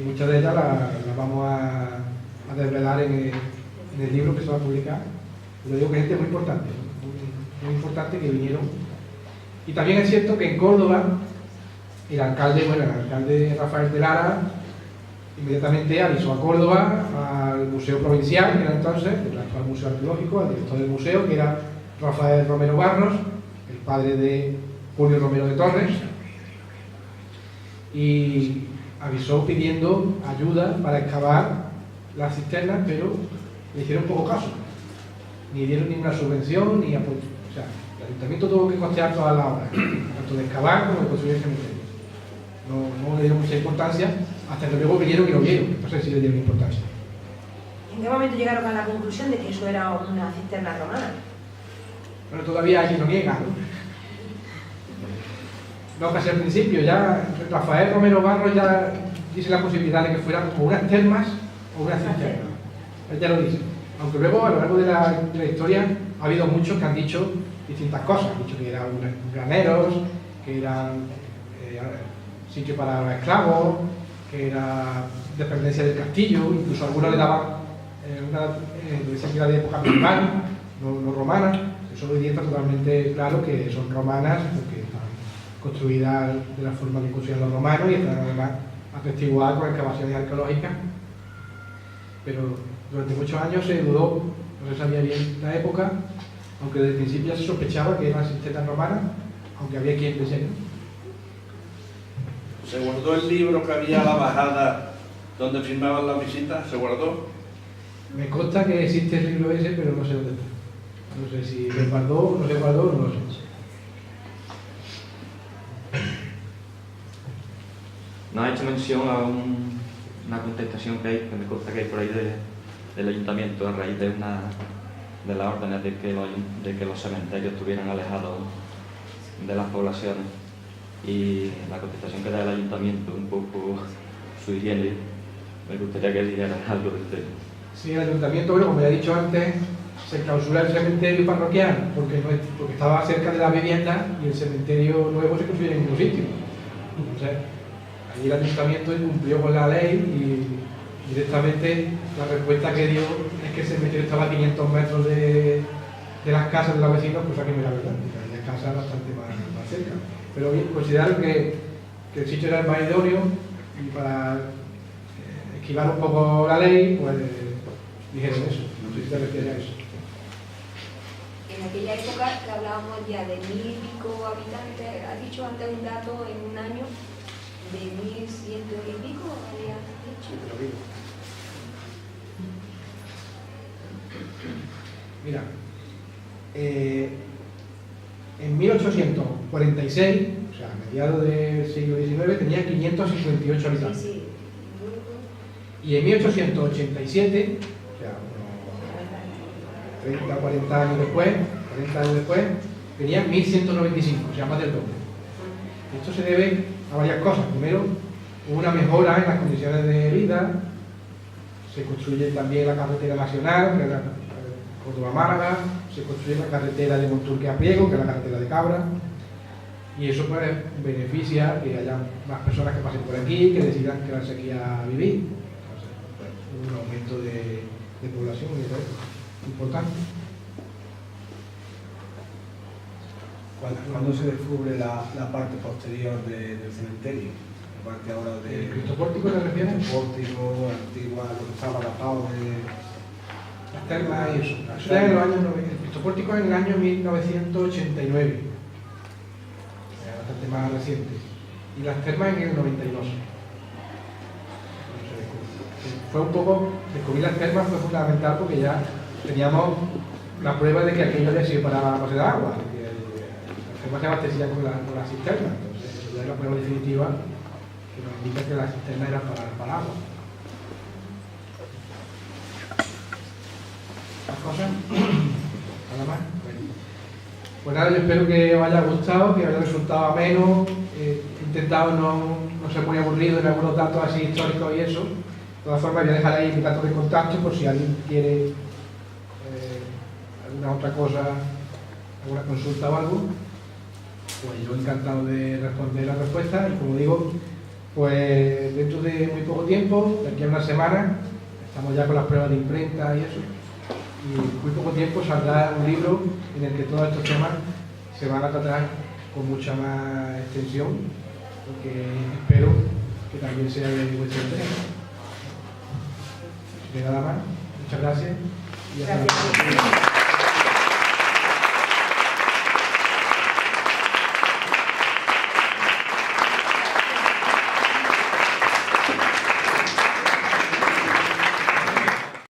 [SPEAKER 1] muchas de ellas las vamos a desvelar en el libro que se va a publicar. Lo digo que gente muy importante, muy importante que vinieron. Y también es cierto que en Córdoba el alcalde Rafael de Lara inmediatamente avisó a Córdoba, al Museo Provincial, que era entonces el actual Museo Arqueológico, al director del museo, que era Rafael Romero Barros, el padre de Julio Romero de Torres, y avisó pidiendo ayuda para excavar las cisternas, pero le hicieron poco caso, ni dieron ninguna subvención ni apoyo. O sea, el ayuntamiento tuvo que costear todas las obras, tanto de excavar como de construir el cementerio. No le dieron mucha importancia hasta que luego vinieron y lo vieron, entonces sí le dieron importancia.
[SPEAKER 5] ¿En qué momento llegaron a la conclusión de que eso era una cisterna romana?
[SPEAKER 1] Bueno, todavía hay quien lo niega, ¿no? No, casi al principio, ya Rafael Romero Barros ya dice la posibilidad de que fueran como unas termas o unas cisternas. Él ya lo dice. Aunque luego, a lo largo de la historia, ha habido muchos que han dicho distintas cosas. Han dicho que eran graneros, que eran sitio para los esclavos, que era dependencia del castillo, incluso algunos le daban decían que era de época medieval, no romana. Eso hoy día está totalmente claro que son romanas, porque están construidas de la forma que construían los romanos y están además atestiguadas con excavaciones arqueológicas. Pero durante muchos años se dudó, no se sabía bien la época, aunque desde el principio ya se sospechaba que eran cisternas romanas, aunque había quien decía que no.
[SPEAKER 8] Se guardó el libro que había a la bajada donde firmaban las visitas, se guardó.
[SPEAKER 1] Me consta que existe el libro ese, pero no sé dónde está. No sé si se guardó, no se guardó, no lo sé.
[SPEAKER 2] Nos ha hecho mención a una contestación que hay, que me consta que hay por ahí del ayuntamiento a raíz de una de las órdenes de que los cementerios estuvieran alejados de las poblaciones, y la contestación que da el ayuntamiento un poco sui generis. Me gustaría que dijeran algo del tema.
[SPEAKER 1] Sí, el ayuntamiento, bueno, como ya he dicho antes, se clausura el cementerio parroquial porque estaba cerca de la vivienda y el cementerio nuevo se construye en ningún sitio. Entonces, ahí el ayuntamiento cumplió con la ley y directamente la respuesta que dio es que el cementerio estaba a 500 metros de las casas de los vecinos, cosa que no era verdad, porque había casas bastante más cerca. Pero bien, consideraron que el sitio era el más idóneo y para esquivar un poco la ley, pues dijeron eso. No sé si te refieres a eso.
[SPEAKER 6] En aquella época que hablábamos ya de 1000 y pico habitantes, has dicho antes un dato en un año de 1100 y pico, habías dicho.
[SPEAKER 1] Mira, en 1846, o sea, a mediados del siglo XIX, tenía 558 habitantes.
[SPEAKER 6] Sí,
[SPEAKER 1] Y en 1887, o sea, unos 30, 40 años después, tenía 1195, o sea, más del doble. Esto se debe a varias cosas. Primero, hubo una mejora en las condiciones de vida, se construye también la carretera nacional, que es la Córdoba-Málaga, se construye la carretera de Monturque a Priego, que es la carretera de Cabra, y eso pues beneficia que haya más personas que pasen por aquí, que decidan quedarse aquí a vivir. Entonces, pues, un aumento de población y eso es importante.
[SPEAKER 9] ¿Cuándo se descubre la parte posterior del cementerio? La parte ahora de...
[SPEAKER 1] ¿El Cristo Pórtico te refieres?
[SPEAKER 9] El pórtico, antigua, lo que estaba tapado de...
[SPEAKER 1] Las termas y eso. Eso ya en los años 90. El Cristo Pórtico es en el año 1989. Es bastante más reciente. Y las termas en el 92. Fue un poco... Descubrir las termas fue fundamental porque ya teníamos la prueba de que aquello había sido para la base de agua. Las termas se abastecían con la cisterna. Entonces, eso ya es la prueba definitiva que nos indica que la cisterna era para agua. Cosas. Nada más. Bueno. Pues nada, yo espero que os haya gustado, que os haya resultado ameno. He intentado no ser muy aburrido en algunos datos así históricos y eso. De todas formas, voy a dejar ahí mis datos de contacto por si alguien quiere alguna otra cosa, alguna consulta o algo. Pues yo encantado de responder las respuestas y como digo, pues dentro de muy poco tiempo, de aquí a una semana, estamos ya con las pruebas de imprenta y eso. Y en muy poco tiempo saldrá un libro en el que todos estos temas se van a tratar con mucha más extensión, porque espero que también sea de vuestro interés. Así que nada más, muchas gracias y hasta la próxima.